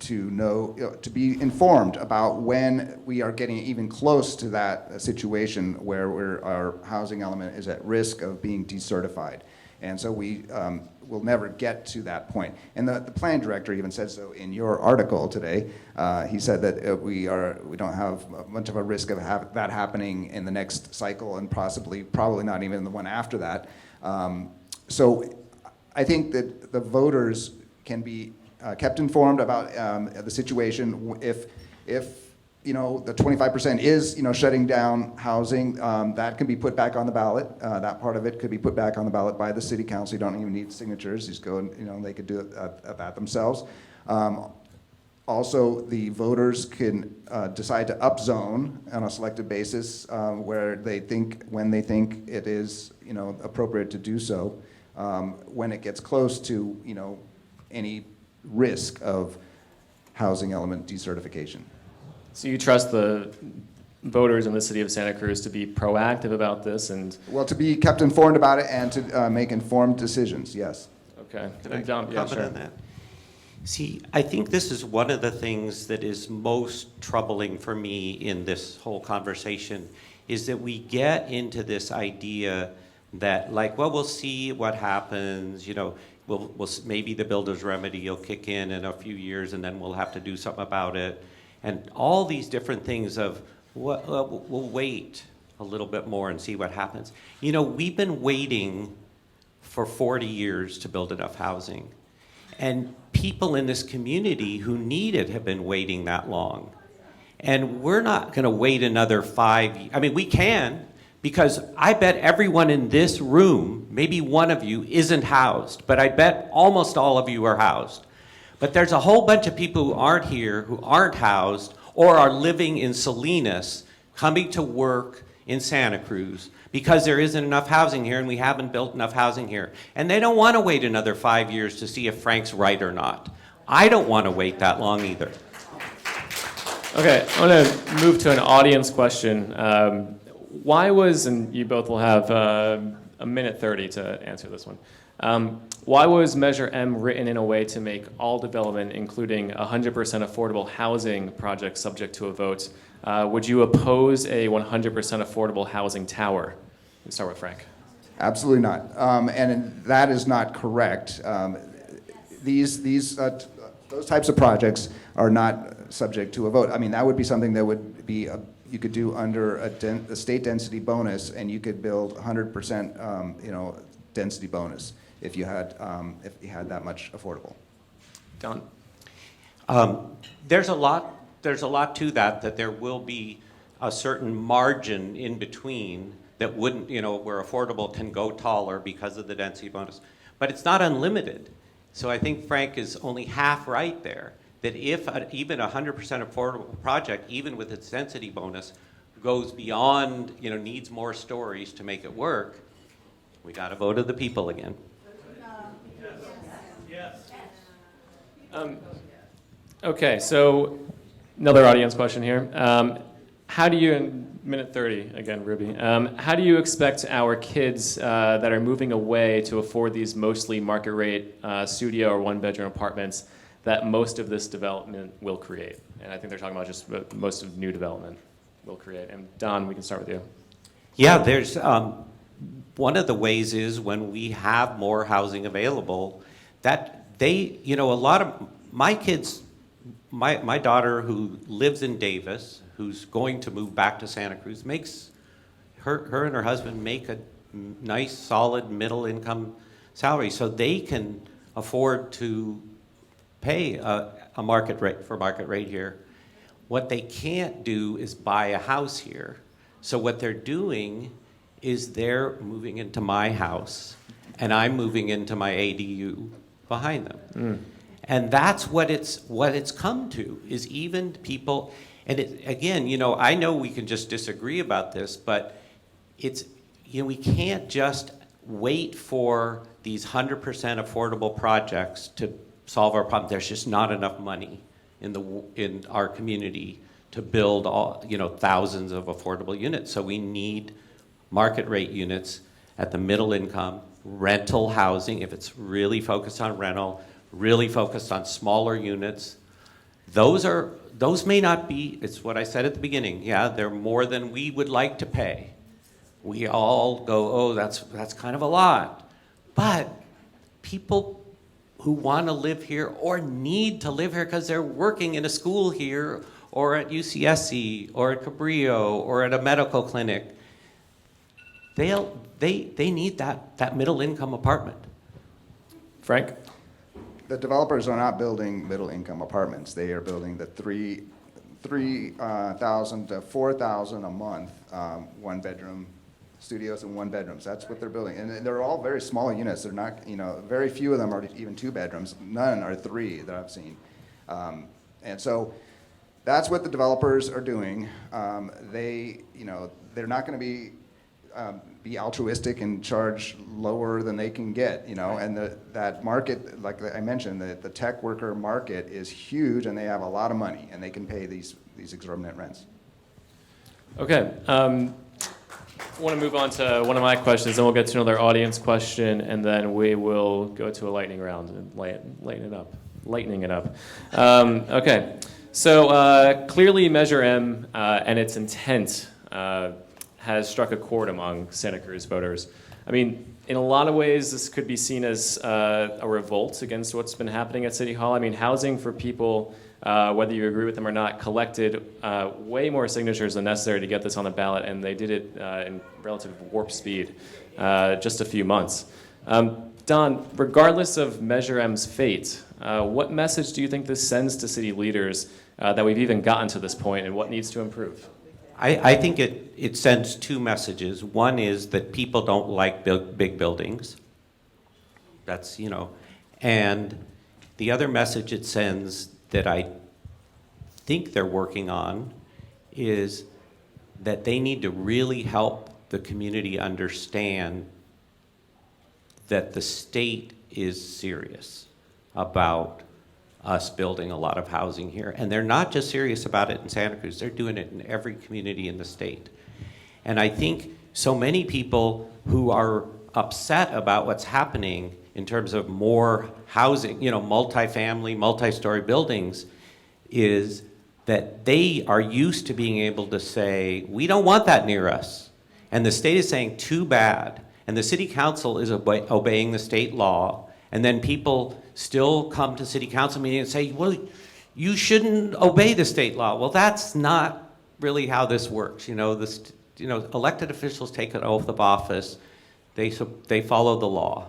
Speaker 2: to know, to be informed about when we are getting even close to that situation where our housing element is at risk of being decertified. And so we will never get to that point. And the planning director even said so in your article today. He said that we don't have much of a risk of that happening in the next cycle, and probably not even the one after that. So I think that the voters can be kept informed about the situation. If the 25% is shutting down housing, that can be put back on the ballot. That part of it could be put back on the ballot by the city council. You don't even need signatures. Just go and they could do it that themselves. Also, the voters can decide to upzone on a selective basis when they think it is appropriate to do so. When it gets close to any risk of housing element decertification.
Speaker 1: So you trust the voters in the city of Santa Cruz to be proactive about this and...
Speaker 2: Well, to be kept informed about it and to make informed decisions, yes.
Speaker 1: Okay.
Speaker 3: Can I
Speaker 1: John,
Speaker 3: comment
Speaker 1: sure.
Speaker 3: on that? See, I think this is one of the things that is most troubling for me in this whole conversation, is that we get into this idea that, we'll see what happens, we'll maybe the builder's remedy will kick in a few years and then we'll have to do something about it. And all these different things of, we'll wait a little bit more and see what happens. We've been waiting for 40 years to build enough housing. And people in this community who need it have been waiting that long. And we're not going to wait another 5 years. I mean, we can, because I bet everyone in this room, maybe one of you, isn't housed, but I bet almost all of you are housed. But there's a whole bunch of people who aren't here, who aren't housed, or are living in Salinas, coming to work in Santa Cruz, because there isn't enough housing here and we haven't built enough housing here. And they don't want to wait another 5 years to see if Frank's right or not. I don't want to wait that long either.
Speaker 1: Okay, I want to move to an audience question. Why was, and you both will have a minute 30 to answer this one. Why was Measure M written in a way to make all development, including 100% affordable housing projects, subject to a vote? Would you oppose a 100% affordable housing tower? Let's start with Frank.
Speaker 2: Absolutely not. And that is not correct. Those types of projects are not subject to a vote. I mean, that would be something that would be you could do under a state density bonus, and you could build 100% density bonus if you had that much affordable.
Speaker 1: Don?
Speaker 3: There's a lot to that there will be a certain margin in between that wouldn't, where affordable can go taller because of the density bonus. But it's not unlimited. So I think Frank is only half right there, that if even a 100% affordable project, even with its density bonus, goes beyond, needs more stories to make it work, we got to vote of the people again.
Speaker 1: Okay, so another audience question here. How do you, in minute 30, again, Ruby, how do you expect our kids that are moving away to afford these mostly market rate studio or one-bedroom apartments that most of this development will create? And I think they're talking about just most of new development will create. And Don, we can start with you.
Speaker 3: Yeah, there's one of the ways is when we have more housing available, that they, a lot of my kids, my daughter who lives in Davis, who's going to move back to Santa Cruz, makes her and her husband make a nice, solid middle income salary, so they can afford to pay a market rate here. What they can't do is buy a house here. So what they're doing is they're moving into my house, and I'm moving into my ADU behind them. And that's what it's come to, is even people, and again, I know we can just disagree about this, but it's, we can't just wait for these 100% affordable projects to solve our problem. There's just not enough money in our community to build thousands of affordable units. So we need market rate units at the middle income, rental housing, if it's really focused on rental, really focused on smaller units. Those may not be, it's what I said at the beginning, yeah, they're more than we would like to pay. We all go, oh, that's kind of a lot. But people who want to live here or need to live here because they're working in a school here or at UCSC or at Cabrillo or at a medical clinic, they need that middle income apartment.
Speaker 1: Frank?
Speaker 2: The developers are not building middle income apartments. They are building the $3,000 to $4,000 a month one bedroom studios and one bedrooms. That's what they're building. And they're all very small units. They're not, very few of them are even two bedrooms. None are three that I've seen. And so that's what the developers are doing. They're not going to be altruistic and charge lower than they can get, and that market, like I mentioned, the tech worker market is huge, and they have a lot of money, and they can pay these exorbitant rents.
Speaker 1: Okay. I want to move on to one of my questions, then we'll get to another audience question, and then we will go to a lightning round and lightening it up. Okay. So clearly Measure M and its intent has struck a chord among Santa Cruz voters. I mean, in a lot of ways, this could be seen as a revolt against what's been happening at City Hall. I mean, housing for people, whether you agree with them or not, collected way more signatures than necessary to get this on the ballot, and they did it in relative warp speed, just a few months. Don, regardless of Measure M's fate, what message do you think this sends to city leaders that we've even gotten to this point, and what needs to improve?
Speaker 3: I think it sends two messages. One is that people don't like big buildings. That's, and the other message it sends that I think they're working on is that they need to really help the community understand that the state is serious about us building a lot of housing here. And they're not just serious about it in Santa Cruz, they're doing it in every community in the state. And I think so many people who are upset about what's happening in terms of more housing, multifamily, multi-story buildings, is that they are used to being able to say, we don't want that near us. And the state is saying, too bad. And the city council is obeying the state law. And then people still come to city council meetings and say, well, you shouldn't obey the state law. Well, that's not really how this works. Elected officials take an oath of office. They follow the law,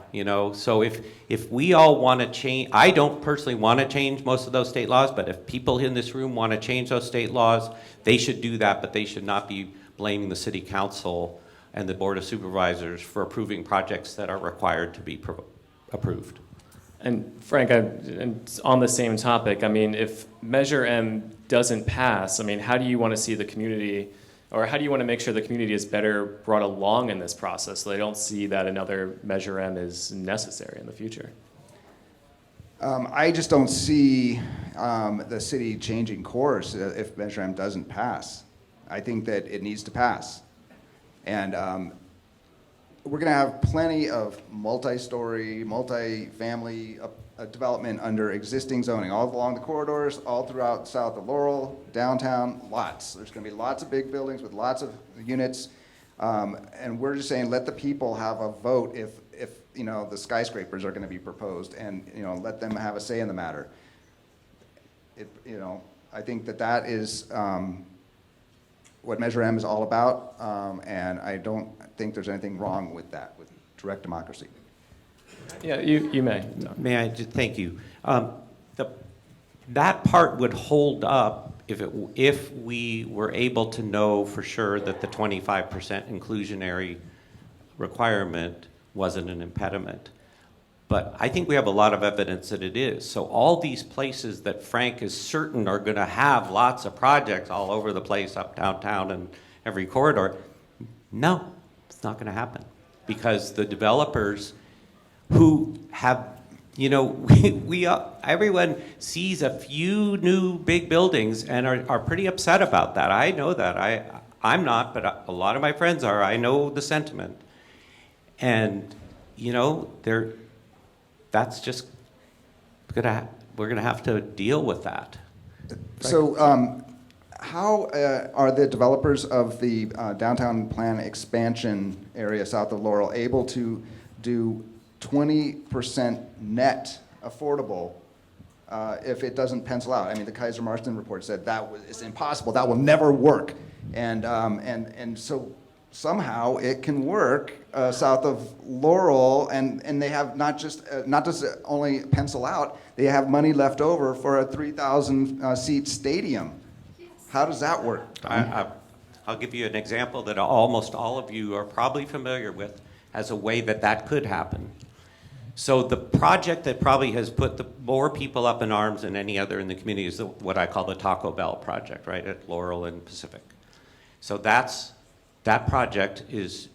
Speaker 3: So if we all want to change, I don't personally want to change most of those state laws, but if people in this room want to change those state laws, they should do that, but they should not be blaming the city council and the board of supervisors for approving projects that are required to be approved.
Speaker 1: And Frank, and on the same topic, I mean, if Measure M doesn't pass, I mean, how do you want to see the community, or how do you want to make sure the community is better brought along in this process so they don't see that another Measure M is necessary in the future?
Speaker 2: I just don't see the city changing course if Measure M doesn't pass. I think that it needs to pass. And we're going to have plenty of multi-story, multi-family development under existing zoning, all along the corridors, all throughout south of Laurel, downtown, lots. There's going to be lots of big buildings with lots of units. And we're just saying let the people have a vote if you know, the skyscrapers are going to be proposed, and you know, let them have a say in the matter. You know, I think that is what Measure M is all about, and I don't think there's anything wrong with that, with direct democracy.
Speaker 1: Yeah, you may.
Speaker 3: May I just, thank you. That part would hold up if we were able to know for sure that the 25% inclusionary requirement wasn't an impediment. But I think we have a lot of evidence that it is. So all these places that Frank is certain are going to have lots of projects all over the place, up downtown and every corridor, no, it's not going to happen. Because the developers who have, you know, everyone sees a few new big buildings and are pretty upset about that. I know that. I'm not, but a lot of my friends are. I know the sentiment. And, you know, that's just we're gonna have to deal with that.
Speaker 2: So how are the developers of the downtown plan expansion area south of Laurel able to do 20% net affordable if it doesn't pencil out? I mean, the Kaiser Marston report said it's impossible. That will never work. And so somehow it can work south of Laurel, and they have not just only pencil out, they have money left over for a 3,000 seat stadium. How does that work?
Speaker 3: I'll give you an example that almost all of you are probably familiar with as a way that could happen. So the project that probably has put more people up in arms than any other in the community is what I call the Taco Bell project, right, at Laurel and Pacific. So that project is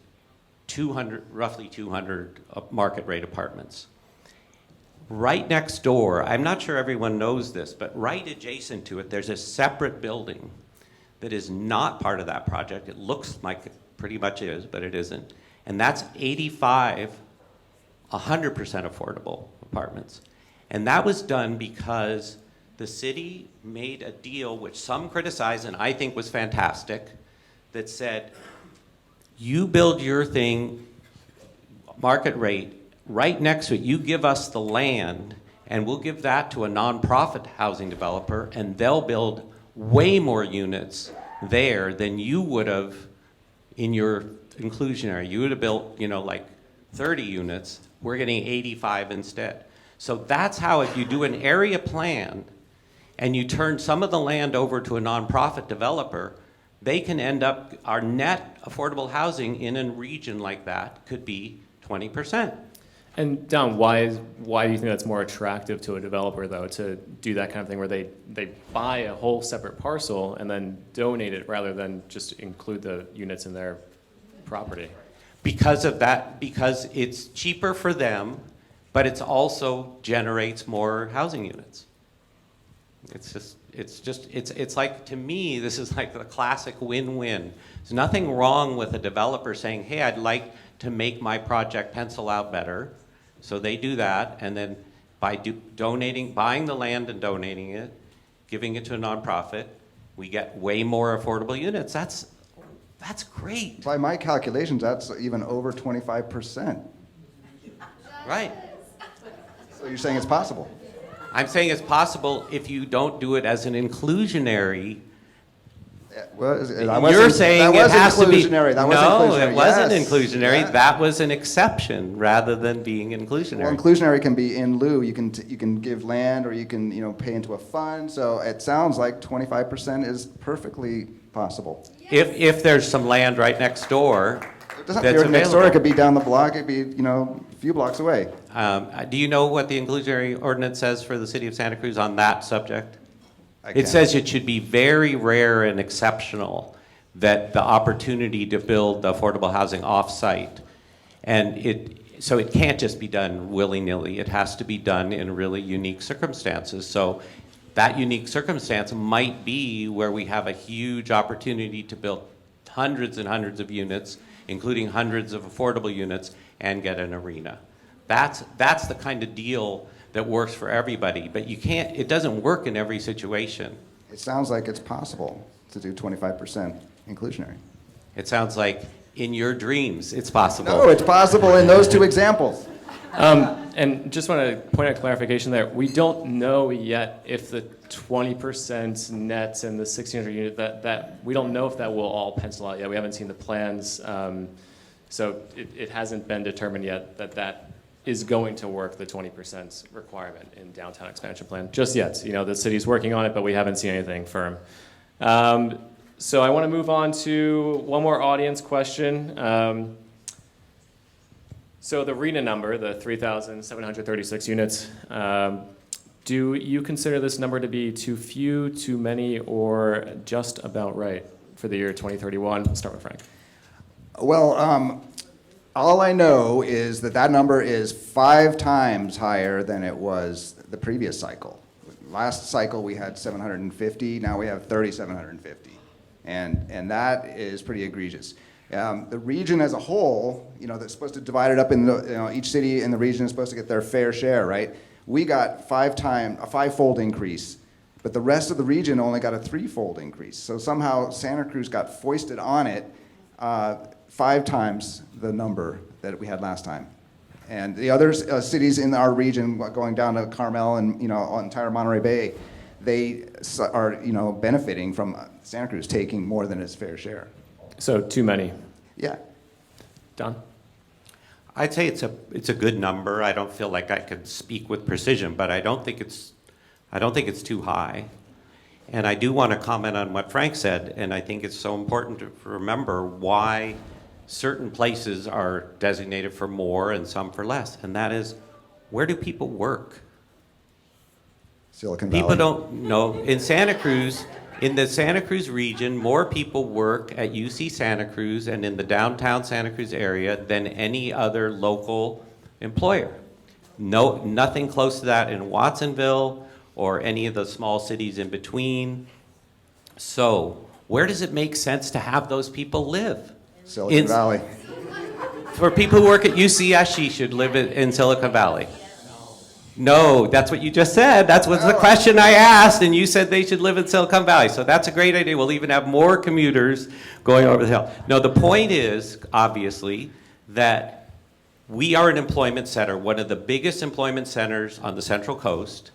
Speaker 3: roughly 200 market rate apartments. Right next door, I'm not sure everyone knows this, but right adjacent to it, there's a separate building that is not part of that project. It looks like it pretty much is, but it isn't. And that's 100% affordable apartments. And that was done because the city made a deal, which some criticize and I think was fantastic, that said, you build your thing, market rate, right next to it, you give us the land, and we'll give that to a nonprofit housing developer, and they'll build way more units there than you would have in your inclusionary. You would have built, you know, like 30 units. We're getting 85 instead. So that's how, if you do an area plan and you turn some of the land over to a nonprofit developer, they can end up, our net affordable housing in a region like that could be 20%.
Speaker 1: And Don, why do you think that's more attractive to a developer, though, to do that kind of thing where they buy a whole separate parcel and then donate it rather than just include the units in their property?
Speaker 3: Because of that, because it's cheaper for them, but it also generates more housing units. It's like, to me, this is like the classic win-win. There's nothing wrong with a developer saying, hey, I'd like to make my project pencil out better. So they do that, and then by buying the land and donating it, giving it to a nonprofit, we get way more affordable units. That's great.
Speaker 2: By my calculations, that's even over 25%.
Speaker 3: Right.
Speaker 2: So you're saying it's possible?
Speaker 3: I'm saying it's possible if you don't do it as an inclusionary. You're saying it has to be.
Speaker 2: No,
Speaker 3: it wasn't inclusionary. Yeah. That was an exception rather than being inclusionary.
Speaker 2: Well, inclusionary can be in lieu. You can give land, or you can pay into a fund. So it sounds like 25% is perfectly possible.
Speaker 3: If there's some land right next door.
Speaker 2: It doesn't have to be next door. It could be down the block. It could be, a few blocks away.
Speaker 3: Do you know what the inclusionary ordinance says for the city of Santa Cruz on that subject?
Speaker 2: I
Speaker 3: It
Speaker 2: can't.
Speaker 3: says it should be very rare and exceptional that the opportunity to build affordable housing off-site, and so it can't just be done willy-nilly. It has to be done in really unique circumstances. So that unique circumstance might be where we have a huge opportunity to build hundreds and hundreds of units, including hundreds of affordable units, and get an arena. That's the kind of deal that works for everybody, but it doesn't work in every situation.
Speaker 2: It sounds like it's possible to do 25% inclusionary.
Speaker 3: It sounds like in your dreams it's possible.
Speaker 2: No, it's possible in those two examples.
Speaker 1: And just want to point out clarification there. We don't know yet if the 20% net and the 1,600 unit, that we don't know if that will all pencil out yet. We haven't seen the plans. So it hasn't been determined yet that is going to work, the 20% requirement in downtown expansion plan. Just yet. The city's working on it, but we haven't seen anything firm. So I want to move on to one more audience question. So the RENA number, the 3,736 units, do you consider this number to be too few, too many, or just about right for the year 2031? We'll start with Frank.
Speaker 2: Well, all I know is that number is 5 times higher than it was the previous cycle. Last cycle we had 750, now we have 3,750. And that is pretty egregious. The region as a whole, that's supposed to divide it up in each city in the region is supposed to get their fair share, right? We got a 5-fold increase, but the rest of the region only got a 3-fold increase. So somehow Santa Cruz got foisted on it 5 times the number that we had last time. And the other cities in our region, going down to Carmel and entire Monterey Bay, they are benefiting from Santa Cruz taking more than its fair share.
Speaker 1: So too many.
Speaker 2: Yeah.
Speaker 1: Don?
Speaker 3: I'd say it's a good number. I don't feel like I could speak with precision, but I don't think it's too high. And I do want to comment on what Frank said, and I think it's so important to remember why certain places are designated for more and some for less, and that is, where do people work?
Speaker 2: Silicon Valley.
Speaker 3: People don't know. In the Santa Cruz region, more people work at UC Santa Cruz and in the downtown Santa Cruz area than any other local employer. No, nothing close to that in Watsonville or any of the small cities in between. So, where does it make sense to have those people live?
Speaker 2: Silicon Valley.
Speaker 3: For people who work at UCSC should live in Silicon Valley. No, that's what you just said. That's what's the question I asked, and you said they should live in Silicon Valley. So that's a great idea. We'll even have more commuters going over the hill. No, the point is, obviously, that we are an employment center, one of the biggest employment centers on the Central Coast,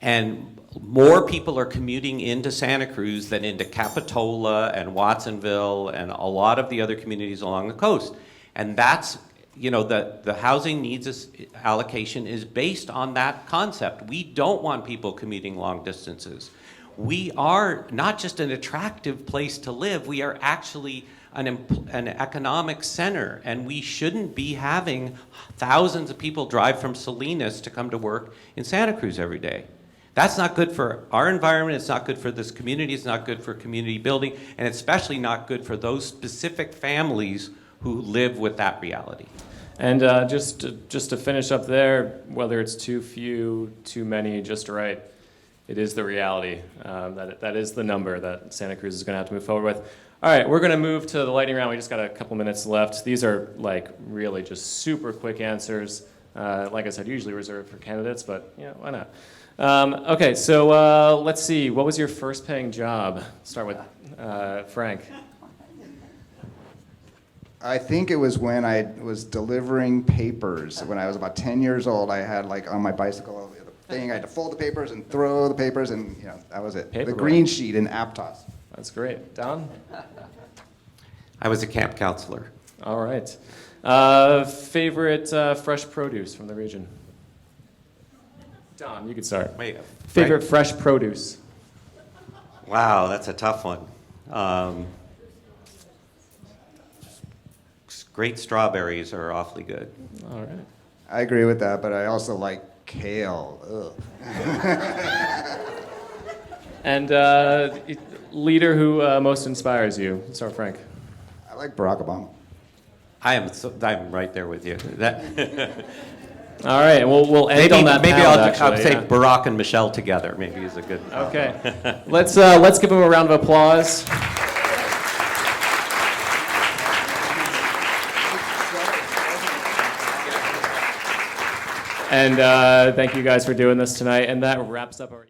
Speaker 3: and more people are commuting into Santa Cruz than into Capitola and Watsonville and a lot of the other communities along the coast. And that's, the housing needs allocation is based on that concept. We don't want people commuting long distances. We are not just an attractive place to live, we are actually an economic center, and we shouldn't be having thousands of people drive from Salinas to come to work in Santa Cruz every day. That's not good for our environment, it's not good for this community, it's not good for community building, and it's especially not good for those specific families who live with that reality.
Speaker 1: And just to finish up there, whether it's too few, too many, just right, it is the reality. That is the number that Santa Cruz is going to have to move forward with. All right, we're going to move to the lightning round. We just got a couple minutes left. These are really just super quick answers. Like I said, usually reserved for candidates, but why not? Okay, so let's see. What was your first paying job? Start with Frank.
Speaker 2: I think it was when I was delivering papers. When I was about 10 years old, I had on my bicycle a thing. I had to fold the papers and throw the papers, and that was it.
Speaker 1: Paper
Speaker 2: the green sheet in Aptos.
Speaker 1: That's great. Don?
Speaker 3: I was a camp counselor.
Speaker 1: All right. Favorite fresh produce from the region? Don, you can start.
Speaker 3: Wait,
Speaker 1: Favorite fresh produce?
Speaker 3: Wow, that's a tough one. Great strawberries are awfully good.
Speaker 1: All right.
Speaker 2: I agree with that, but I also like kale. Ugh.
Speaker 1: And leader who most inspires you? Start with Frank.
Speaker 2: I like Barack Obama.
Speaker 3: I'm right there with you.
Speaker 1: All right, and we'll end on that.
Speaker 3: Maybe
Speaker 1: note,
Speaker 3: I'll say
Speaker 1: yeah.
Speaker 3: Barack and Michelle together. Maybe is a good.
Speaker 1: Okay, let's give him a round of applause. And thank you guys for doing this tonight. And that wraps up our